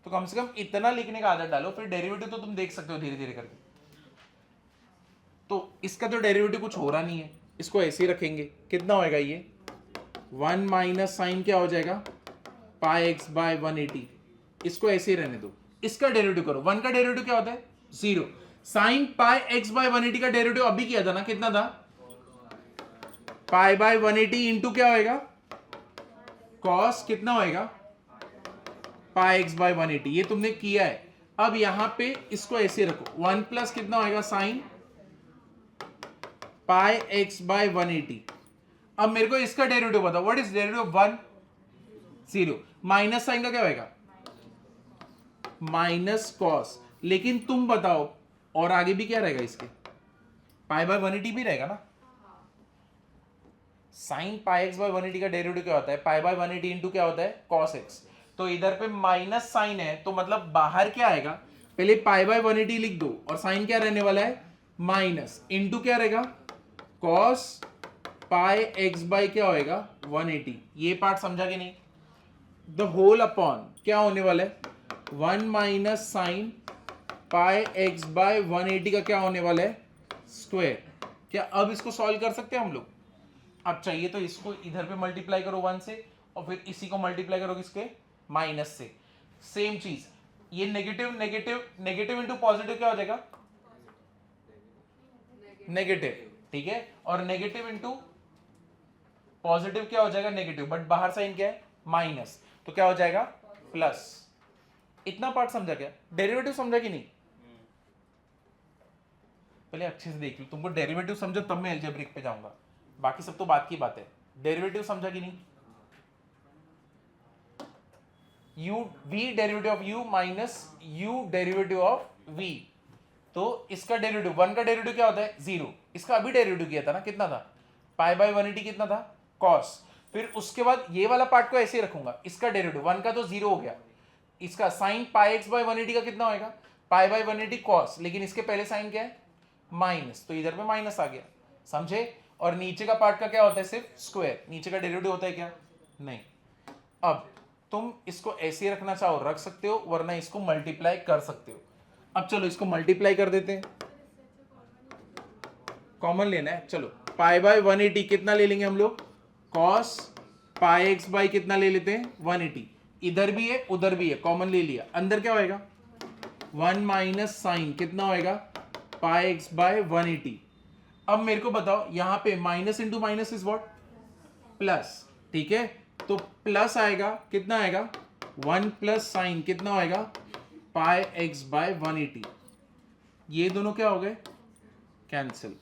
तो कम से कम इतना लिखने का आदत डालो, फिर डेरिवेटिव तो तुम देख सकते हो धीरे धीरे करके। तो इसका तो डेरिवेटिव कुछ हो रहा नहीं है, इसको ऐसे ही रखेंगे। कितना होएगा ये? 1 माइनस साइन क्या हो जाएगा? पाई एक्स बाय 180, इसको ऐसे ही रहने दो। इसका डेरिवेटिव करो, 1 का डेरिवेटिव क्या होता है? 0। साइन पाई एक्स बाय 180 का डेरिवेटिव अभी किया था ना, कितना था? पाई बाय 180 इंटू क्या होएगा? कॉस कितना होएगा? पाई एक्स बाय 180, ये तुमने किया है। अब यहां पे इसको ऐसे रखो, 1 प्लस कितना होएगा? Sine pi x by 180। अब मेरे को इसका डेरिवेटिव बताओ, what is derivative of 1? 0। Minus sine का क्या होएगा? Minus cos. लेकिन तुम बताओ और आगे भी क्या रहेगा इसके? पाई बाय 180 भी रहेगा ना। साइन पाई एक्स बाय 180 का डेरिवेटिव क्या होता है? पाई बाय 180 इंटू क्या होता है? Cos x. तो इधर पे माइनस साइन है, तो मतलब बाहर क्या आएगा? पहले पाई बाय 180 लिख दो, और साइन क्या रहने वाला है? माइनस, इंटू क्या रहेगा? कॉस पाई एक्स बाय क्या होएगा? 180। ये पार्ट समझा कि नहीं? द होल अपॉन क्या होने वाला है? 1 minus sine pi x by 180 का क्या होने वाला है? स्क्वायर। क्या अब इसको सॉल्व कर सकते हैं हम लोग? अब चाहिए तो इसको इधर पे मल्टीप्लाई करो 1 से, और फिर इसी को मल्टीप्लाई करो किसके? माइनस से। सेम चीज, ये negative negative negative into positive क्या हो जाएगा? नेगेटिव, ठीक है। और नेगेटिव इंटू पॉजिटिव क्या हो जाएगा? नेगेटिव, बट बाहर साइन क्या है? माइनस, तो क्या हो जाएगा? प्लस। इतना पार्ट समझा क्या? डेरिवेटिव समझा कि नहीं? पहले अच्छे से देख लो, तुमको डेरिवेटिव समझो तब मैं अलजेब्रिक पे जाऊंगा, बाकी सब तो बात की बात है। डेरिवेटिव समझा कि नहीं? u v derivative of u minus u derivative of v। तो इसका डेरिवेटिव 1 का डेरिवेटिव क्या होता है? 0। इसका अभी डेरिवेटिव किया था ना, कितना था? पाई बाय 180 कितना था? कॉस। फिर उसके बाद ये वाला पार्ट को ऐसे ही रखूंगा, इसका डेरिवेटिव 1 का तो 0 हो गया, इसका साइन पाई एक्स बाय 180 का कितना होएगा? पाई बाय 180 कॉस, लेकिन इसके पहले साइन क्या है? माइनस, तो इधर पे माइनस आ गया, समझे? और नीचे का पार्ट का क्या होता है? सिर्फ स्क्वायर। नीचे का डेरिवेटिव होता है क्या? नहीं। अब तुम इसको ऐसे रखना चाहो रख सकते हो, वरना इसको मल्टीप्लाई कर सकते हो। अब चलो इसको मल्टीप्लाई कर देते हैं, कॉमन लेना है। चलो पाई बाय 180 कितना ले लेंगे हम लोग, कॉस पाई एक्स बाई कितना ले लेते हैं 180, इधर भी है उधर भी है, कॉमन ले लिया, अंदर क्या होएगा 1 माइनस साइन कितना होएगा पाई एक्स बाय 180। अब मेरे को बताओ यहां पे minus into minus is what plus, ठीक है, तो प्लस आएगा कितना आएगा 1 प्लस साइन कितना होएगा पाई एक्स बाय 180। ये दोनों क्या हो गए कैंसिल,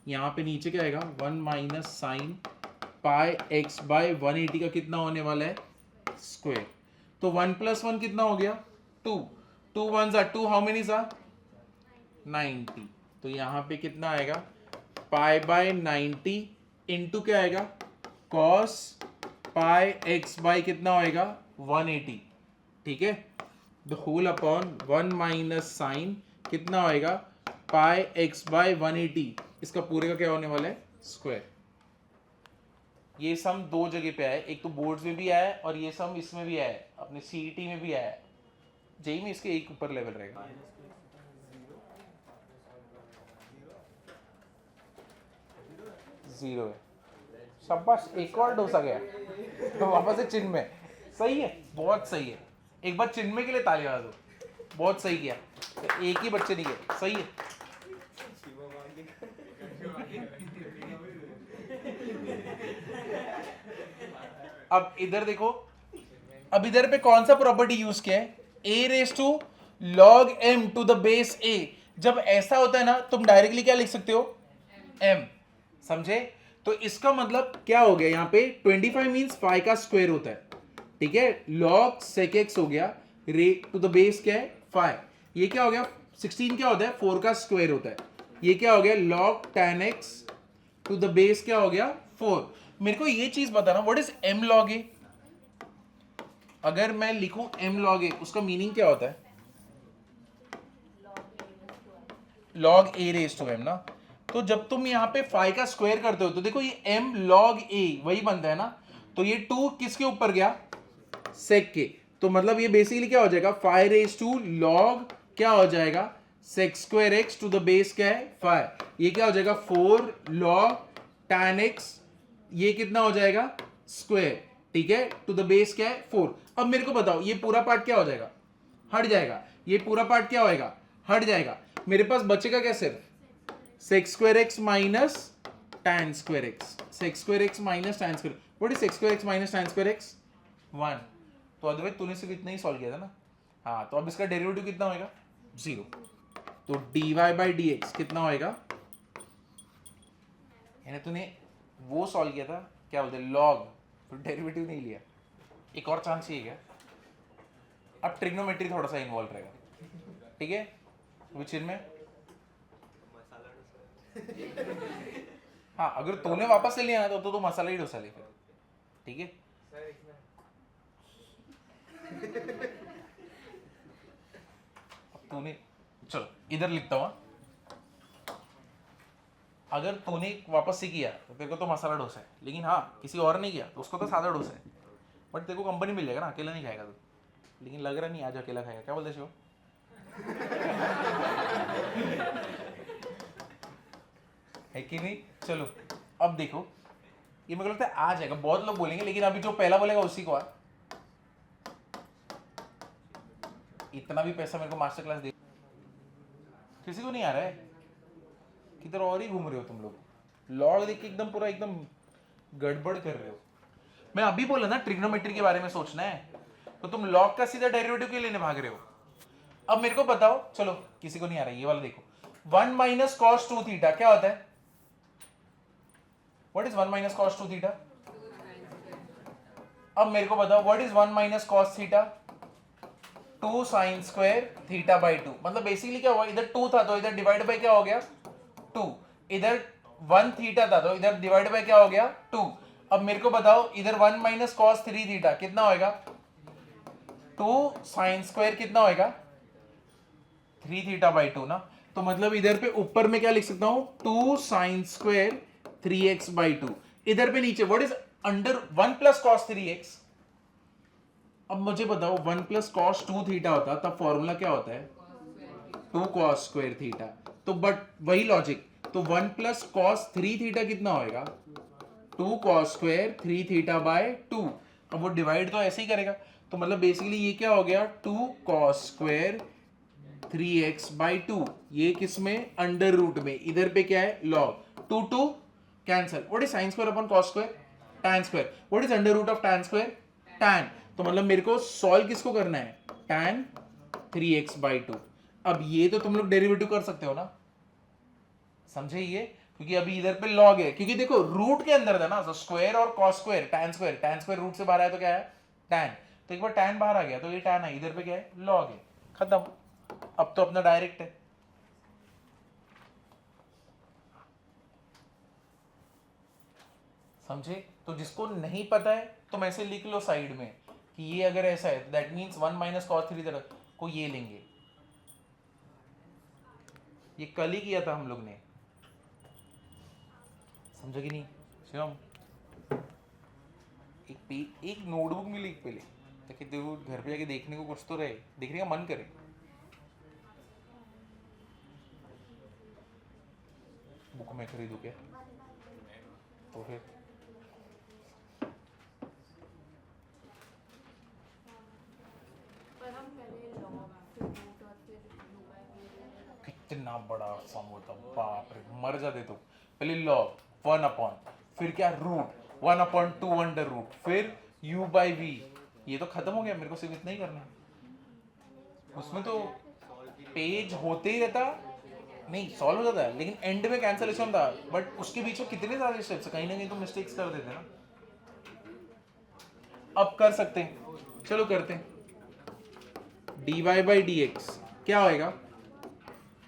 यहां पे नीचे क्या आएगा 1 minus sine pi x by 180 का कितना होने वाला है स्क्वायर। तो 1 प्लस 1 कितना हो गया 2, 2 1s are 2, how many are 90। तो यहां पे कितना आएगा पाई बाय 90 इंटू क्या आएगा कॉस पाई एक्स बाय कितना होएगा 180, ठीक है, the whole upon 1 minus sine कितना होएगा पाई एक्स बाय 180, इसका पूरे का क्या होने वाला है स्क्वायर। ये सम दो जगह पे आया है, एक तो बोर्ड्स में भी आया है और ये सम इसमें भी आया है, अपने सीईटी में भी आया है, जेई में इसके एक ऊपर लेवल रहेगा। जीरो है, शाबाश, एक और डोसा गया तो वापस से चिन्ह में, सही है, बहुत सही है, एक बार चिन्ह के लिए ताली बजा दो, बहुत सही किया, तो एक ही बच्चे नहीं गए, सही है। अब इधर देखो, अब इधर पे कौन सा प्रॉपर्टी यूज किया है a raise to log m to the base a। जब ऐसा होता है ना तुम डायरेक्टली क्या लिख सकते हो m, समझे, तो इसका मतलब क्या हो गया यहाँ पे 25 मींस 5 का स्क्वायर होता है, ठीक है, log sec x हो गया, रे टू द बेस क्या है 5, ये क्या हो गया 16 क्या होता है 4 का स्क्वायर होता है, ये क्या हो गया log tan x to the base क्या हो गया 4। मेरे को ये चीज बताना what is m log a, अगर मैं लिखूं m log a उसका मीनिंग क्या होता है log a raise to m ना, तो जब तुम यहाँ पे 5 का स्क्वायर करते हो तो देखो ये m log a वही बनता है ना, तो ये 2 किसके ऊपर गया sec के, तो मतलब ये बेसिकली क्या हो जाएगा 5 रेज टू log क्या हो जाएगा sec square x to the base क्या है 5, ये क्या हो जाएगा 4 log tan x, ये कितना हो जाएगा स्क्वायर, ठीक है, टू द बेस क्या है 4। अब मेरे को बताओ ये पूरा पार्ट क्या हो जाएगा हट जाएगा, ये पूरा पार्ट क्या होएगा हट जाएगा, मेरे पास बचेगा क्या सिर्फ sec square x minus tan square x, sec square x minus tan square, what is sec square x minus tan square x 1। तो अद्वैत तूने सिर्फ इतना ही सॉल्व किया था ना, हाँ, तो अब इसका डेरिवेटिव कितना होएगा 0, तो dy बाई dx कितना होएगा, यानी तूने वो सॉल्व किया था क्या बोलते लॉग, तो डेरिवेटिव नहीं लिया, एक और चांस ही है, अब ट्रिग्नोमेट्री थोड़ा सा इन्वॉल्व रहेगा, ठीक है, विच इनमें हाँ, अगर तूने वापस से लिया ना तो तू मसाला ही डोसा ले फिर, ठीक है, अब तूने, चलो इधर लिखता हूँ, अगर तूने वापस से किया तो तेरे को तो मसाला डोसा है, लेकिन हाँ किसी और ने किया तो उसको तो सादा डोसा है, बट तेरे को कंपनी मिल जाएगा ना, अकेला नहीं खाएगा तू, लेकिन लग रहा नहीं आज अकेला खाएगा, क्या बोलते शिव है कि नहीं। चलो अब देखो ये मेरे को लगता है आ जाएगा, बहुत लोग बोलेंगे, लेकिन अभी जो पहला बोलेगा उसी को आ, इतना भी पैसा मेरे को मास्टर क्लास दे, किसी को नहीं आ रहा है, किधर और ही घूम रहे हो तुम लोग, लॉग देख के एकदम पूरा एकदम गड़बड़ कर रहे हो। मैं अभी बोला ना ट्रिग्नोमेट्री के बारे में सोचना है, तो तुम लॉग का सीधा डेरिवेटिव क्यों लेने भाग रहे हो। अब मेरे को बताओ, चलो किसी को नहीं आ रहा है, ये वाला देखो 1 माइनस कॉस 2 थीटा क्या होता है, what is 1 minus cos 2 theta. अब मेरे को बताओ what is 1 minus cos theta, 2 sine square theta by 2, मतलब बेसिकली क्या हुआ, इधर 2 था तो इधर डिवाइड बाई क्या हो गया 2, इधर 1 थीटा था तो इधर डिवाइड बाई क्या हो गया 2। अब मेरे को बताओ इधर 1 माइनस कॉस 3 थीटा कितना होएगा 2 साइन स्क्वायर कितना होएगा 3 थीटा बाई 2 ना, तो मतलब इधर पे ऊपर में क्या लिख सकता हूं 2 साइन स्क्वायर 3x बाई 2, इधर पे नीचे what is under 1 plus cos 3x, अब मुझे बताओ 1 प्लस कॉस 2 थीटा होता तब फॉर्मूला क्या होता है 2 कॉस स्क्वायर थीटा। तो बट वही लॉजिक, तो 1 प्लस कॉस 3 थीटा कितना होएगा 2 कॉस स्क्वायर 3 थीटा बाय 2। अब वो डिवाइड तो ऐसे ही करेगा, तो मतलब बेसिकली ये क्या हो गया 2 कॉस स्क्वायर 3x बाई 2। ये किस में अंडर रूट में, इधर पे क्या है log 2 2 cancel. What is sine square upon cos square tan square. What is under root of tan square tan। तो मतलब मेरे को सॉल्व किसको करना है tan 3x बाई 2। अब ये तो तुम लोग डेरिवेटिव कर सकते हो ना, समझे ये, क्योंकि अभी इधर पे लॉग है, क्योंकि देखो रूट के अंदर था ना, तो स्क्वायर और cos square tan square root से बाहर आया तो क्या है tan। तो एक बार tan बाहर आ गया तो ये tan है, इधर पे क्या है लॉग है, खत्म। अब तो अपना डायरेक्ट है। समझे। तो जिसको नहीं पता है तुम ऐसे लिख लो साइड में कि ये अगर ऐसा है दैट मींस 1 माइनस कॉस 3 को ये लेंगे। ये कल ही किया था हम लोग ने, समझो कि नहीं शिवम। एक नोटबुक में लिख पहले, ताकि देखो घर पे जाके देखने को कुछ तो रहे, देखने का मन करे। बुक में खरीदू क्या तो फिर कितना बड़ा सम होता, बाप रे मर जाते तो। पहले लॉग 1 अपॉन, फिर क्या रूट 1 अपॉन 2 अंडर रूट, फिर u बाई वी। ये तो खत्म हो गया, मेरे को सिर्फ इतना ही करना है। उसमें तो पेज होते ही रहता, नहीं सॉल्व हो जाता है, लेकिन एंड में कैंसलेशन था। बट उसके बीच में कितने सारे स्टेप्स, कहीं ना कहीं तो मिस्टेक्स कर देते ना। अब कर सकते हैं, चलो करते हैं। dy बाई डी एक्स क्या होएगा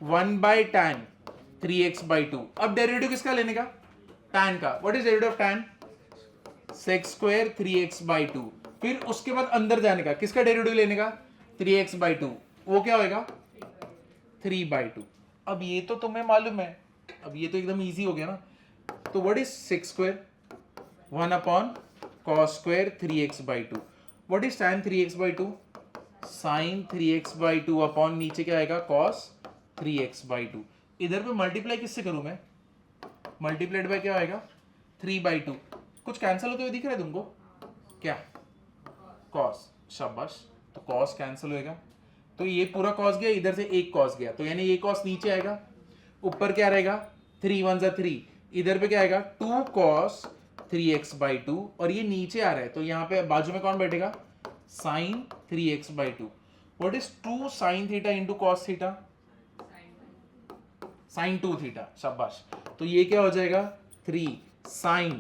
1 बाई tan 3x बाई 2। अब डेरिवेटिव किसका लेने का tan का। What is derivative of tan sec square 3x by 2। फिर उसके बाद अंदर जाने का, किसका डेरिवेटिव लेने का 3x बाई 2, वो क्या होएगा 3 बाई 2। अब ये तो तुम्हें मालूम है, अब ये तो एकदम इजी हो गया ना। तो what is sec square 1 upon cos square 3x by 2। What is tan 3x by 2 sin 3x by 2 upon नीचे क्या आएगा cos 3x बाई 2। इधर पे मल्टीप्लाई किससे करूं मैं, मल्टीप्लाइड बाय क्या आएगा 3 बाई 2। कुछ कैंसिल होते हुए दिख रहा है तुमको क्या cos, शाबाश। तो cos कैंसिल होएगा, तो ये पूरा cos गया, इधर से एक cos गया, तो यानी ये cos नीचे आएगा, ऊपर क्या रहेगा 3 1 जा 3, इधर पे क्या आएगा 2 cos 3x बाई 2, और ये नीचे आ रहा है तो यहाँ पे बाजू में कौन बैठेगा sin 3x by 2। What is 2 sin theta into cos theta sin 2 theta, शाबाश। तो ये क्या हो जाएगा 3 sin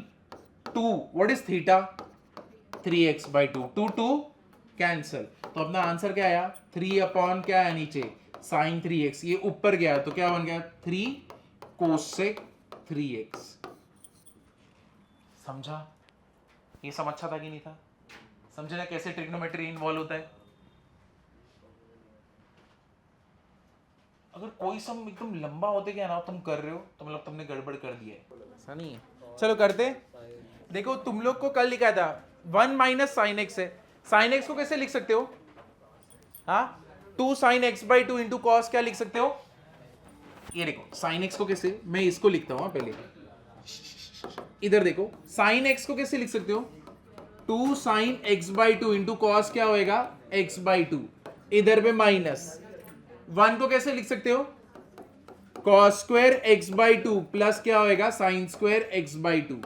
2, what is theta 3x by 2, 2 2 cancel. तो अपना आंसर क्या आया 3 अपॉन क्या है नीचे sin 3x, ये ऊपर गया तो क्या बन गया 3 कोसेक 3x। समझा, ये सब अच्छा था कि नहीं था, समझे ना कैसे ट्रिग्नोमेट्री इन्वॉल्व होता है। अगर कोई सम एकदम लंबा होते क्या ना तुम कर रहे हो तो मतलब तुमने गड़बड़ कर दिया है, ऐसा नहीं है। चलो करते, देखो तुम लोग को कल लिखा था 1 माइनस साइन एक्स है, साइन एक्स को कैसे लिख सकते हो, हाँ 2 sine x by 2 into cos क्या लिख सकते हो। ये देखो साइन एक्स को कैसे, मैं इसको लिखता हूँ पहले, इधर देखो साइन एक्स को कैसे लिख सकते हो 2 sine x by 2 into cos क्या होएगा एक्स बाई 2, इधर पे माइनस 1 को कैसे लिख सकते हो cos square x by 2 plus क्या होएगा साइन स्क्वायर एक्स बाई 2।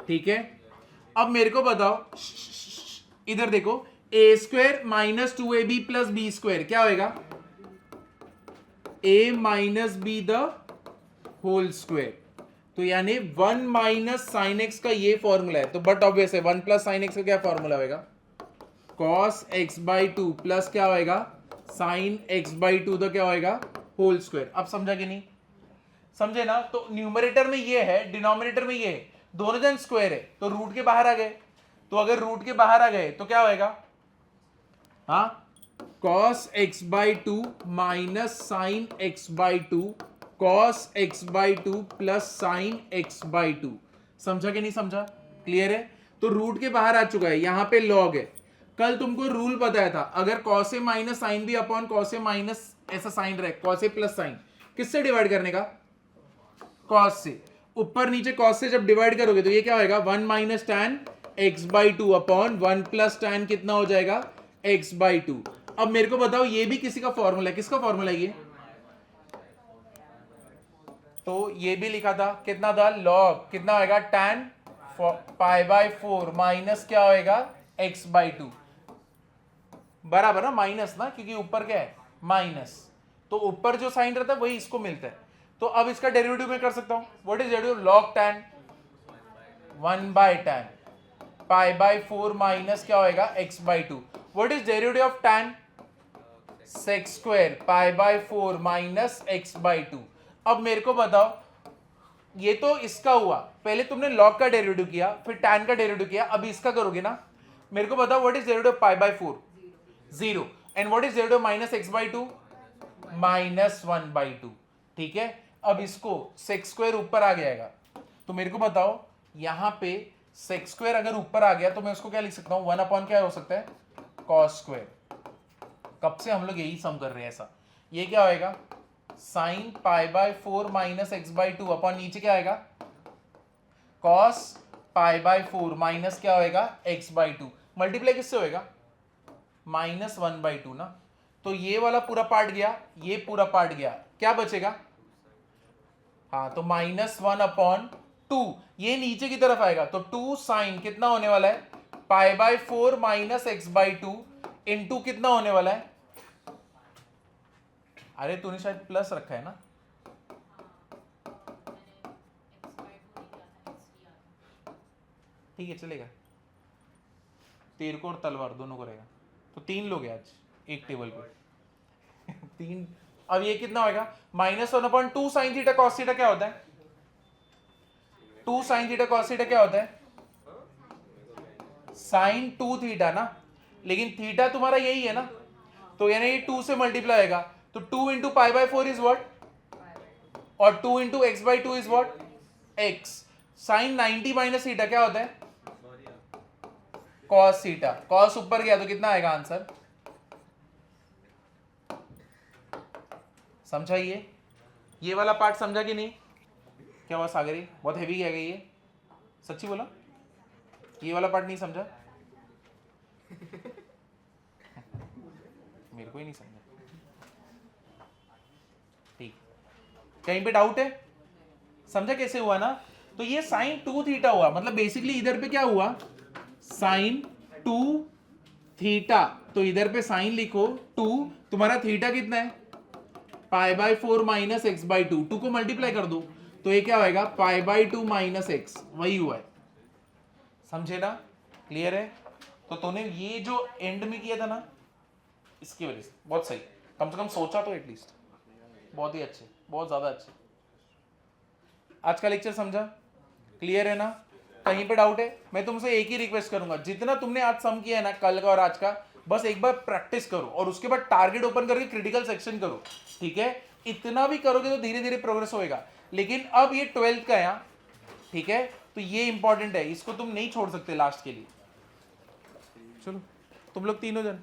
ठीक है, अब मेरे को बताओ, इधर देखो a square minus 2ab plus b square क्या होएगा a minus b the whole square. तो यानी 1 माइनस साइन एक्स का ये फॉर्मूला है, तो बट ऑब्वियस है 1 प्लस साइन एक्स का क्या फॉर्मूला होएगा cos x बाई 2 प्लस क्या होएगा साइन x बाई 2 तो क्या होएगा होल स्क्वायर। अब समझा कि नहीं समझे ना। तो न्यूमरेटर में ये है, डिनोमिनेटर में ये है, दोनों जन स्क्वायर है तो रूट के बाहर आ गए, तो अगर रूट के बाहर आ गए तो क्या होएगा हाँ cos x by 2 minus sine x by 2 cos x by 2 plus sine x by 2। समझा कि नहीं समझा, क्लियर है। तो रूट के बाहर आ चुका है, यहां पे लॉग है, कल तुमको रूल बताया था, अगर cos a minus sine b upon cos a minus ऐसा साइन रहे, कॉस ए प्लस साइन, किससे डिवाइड करने का? कॉस से। ऊपर नीचे कॉस से जब डिवाइड करोगे तो ये क्या होगा? 1 minus tan x by two upon 1 plus tan कितना हो जाएगा? X by two. अब मेरे को बताओ, ये भी किसी का फॉर्मूला है, किसका फॉर्मूला ये? तो ये भी लिखा था, कितना था? लॉग कितना होगा? टैन पाई बाय 4 माइनस क्या होएगा? एक्स बाई टू, बराबर ना, माइनस ना, क्योंकि ऊपर क्या है? माइनस, तो ऊपर जो साइन रहता है वही इसको मिलता है। तो अब इसका डेरिवेटिव मैं कर सकता हूं। What is derivative? Log tan 1 by tan pi by 4 minus क्या होएगा? X by two. What is derivative of tan? Sec square pi by 4 minus x by two. अब मेरे को बताओ, ये तो इसका हुआ, पहले तुमने लॉग का डेरिवेटिव किया, फिर टैन का डेरिवेटिव किया, अभी इसका करोगे ना। मेरे को बताओ what is derivative of pi by 4? 0। And what is derivative of minus x by to? Minus 1 by two. ठीक है, अब इसको सेक स्क्वायर ऊपर आ जाएगा, तो मेरे को बताओ यहां पे सेक स्क्वायर अगर ऊपर आ गया तो मैं उसको क्या लिख सकता हूं? 1 अपॉन क्या हो सकता है? Cos square. कब से हम लोग यही सम कर रहे हैं ऐसा। ये क्या होएगा? Sine pi by 4 minus x by two upon नीचे क्या आएगा? कॉस पाई बाय 4 माइनस क्या होएगा? X by to. मल्टीप्लाई किससे होएगा? माइनस 1 बाई टू ना। तो ये वाला पूरा पार्ट गया, ये पूरा पार्ट गया, क्या बचेगा? हाँ, तो माइनस 1 अपॉन 2, ये नीचे की तरफ आएगा, तो 2 साइन कितना होने वाला है? पाई by 4 minus x by two into कितना होने वाला है? अरे तूने शायद प्लस रखा है ना। ठीक है, चलेगा। तेरे को और तलवार दोनों को रहेगा, तो 3 लोग हैं आज एक टेबल पे। 3। अब ये कितना होगा? Minus 1 upon 2 sine theta cos theta क्या होता है? 2 साइन थीटा कॉस थीटा क्या होता है? साइन 2 थीटा ना, लेकिन थीटा तुम्हारा यही है ना, तो यानी ये 2 से मल्टीप्लाई होगा, तो 2 into pi by 4 is what? और 2 into x by two is what? X. Sine 90 minus theta क्या होता है? Cos theta. कॉस ऊपर गया तो कितना आएगा आंसर? समझा? ये वाला पार्ट समझा कि नहीं? क्या हुआ सागरी, बहुत हेवी गया ये? सच्ची बोला, ये वाला पार्ट नहीं समझा? मेरे को ही नहीं समझा। ठीक, कहीं पे डाउट है? समझा कैसे हुआ ना? तो ये साइन 2 थीटा हुआ, मतलब बेसिकली इधर पे क्या हुआ? साइन 2 थीटा, तो इधर पे साइन लिखो 2, तुम्हारा थीटा कितना है? पाई by 4 minus x by to, 2 को मल्टीप्लाई कर दो, तो ये क्या होएगा? पाई बाय 2 माइनस एक्स, वही हुआ है। समझे ना? क्लियर है? तो तूने ये जो एंड में किया था ना, इसकी वजह से बहुत सही, कम से कम सोचा तो एटलीस्ट। बहुत ही अच्छे, बहुत ज्यादा अच्छे। आज का लेक्चर समझा? क्लियर है ना? कहीं पे डाउट है? मैं तुमसे एक ही रिक्वेस्ट करूंगा, जितना तुमने आज सम किया है ना, कल का और आज का, बस एक बार प्रैक्टिस करो और उसके बाद टारगेट ओपन करके क्रिटिकल सेक्शन करो। ठीक है, इतना भी करोगे तो धीरे धीरे प्रोग्रेस होएगा। लेकिन अब ये 12th का है, ठीक है, तो ये इंपॉर्टेंट है, इसको तुम नहीं छोड़ सकते लास्ट के लिए। चलो तुम लोग तीनों जन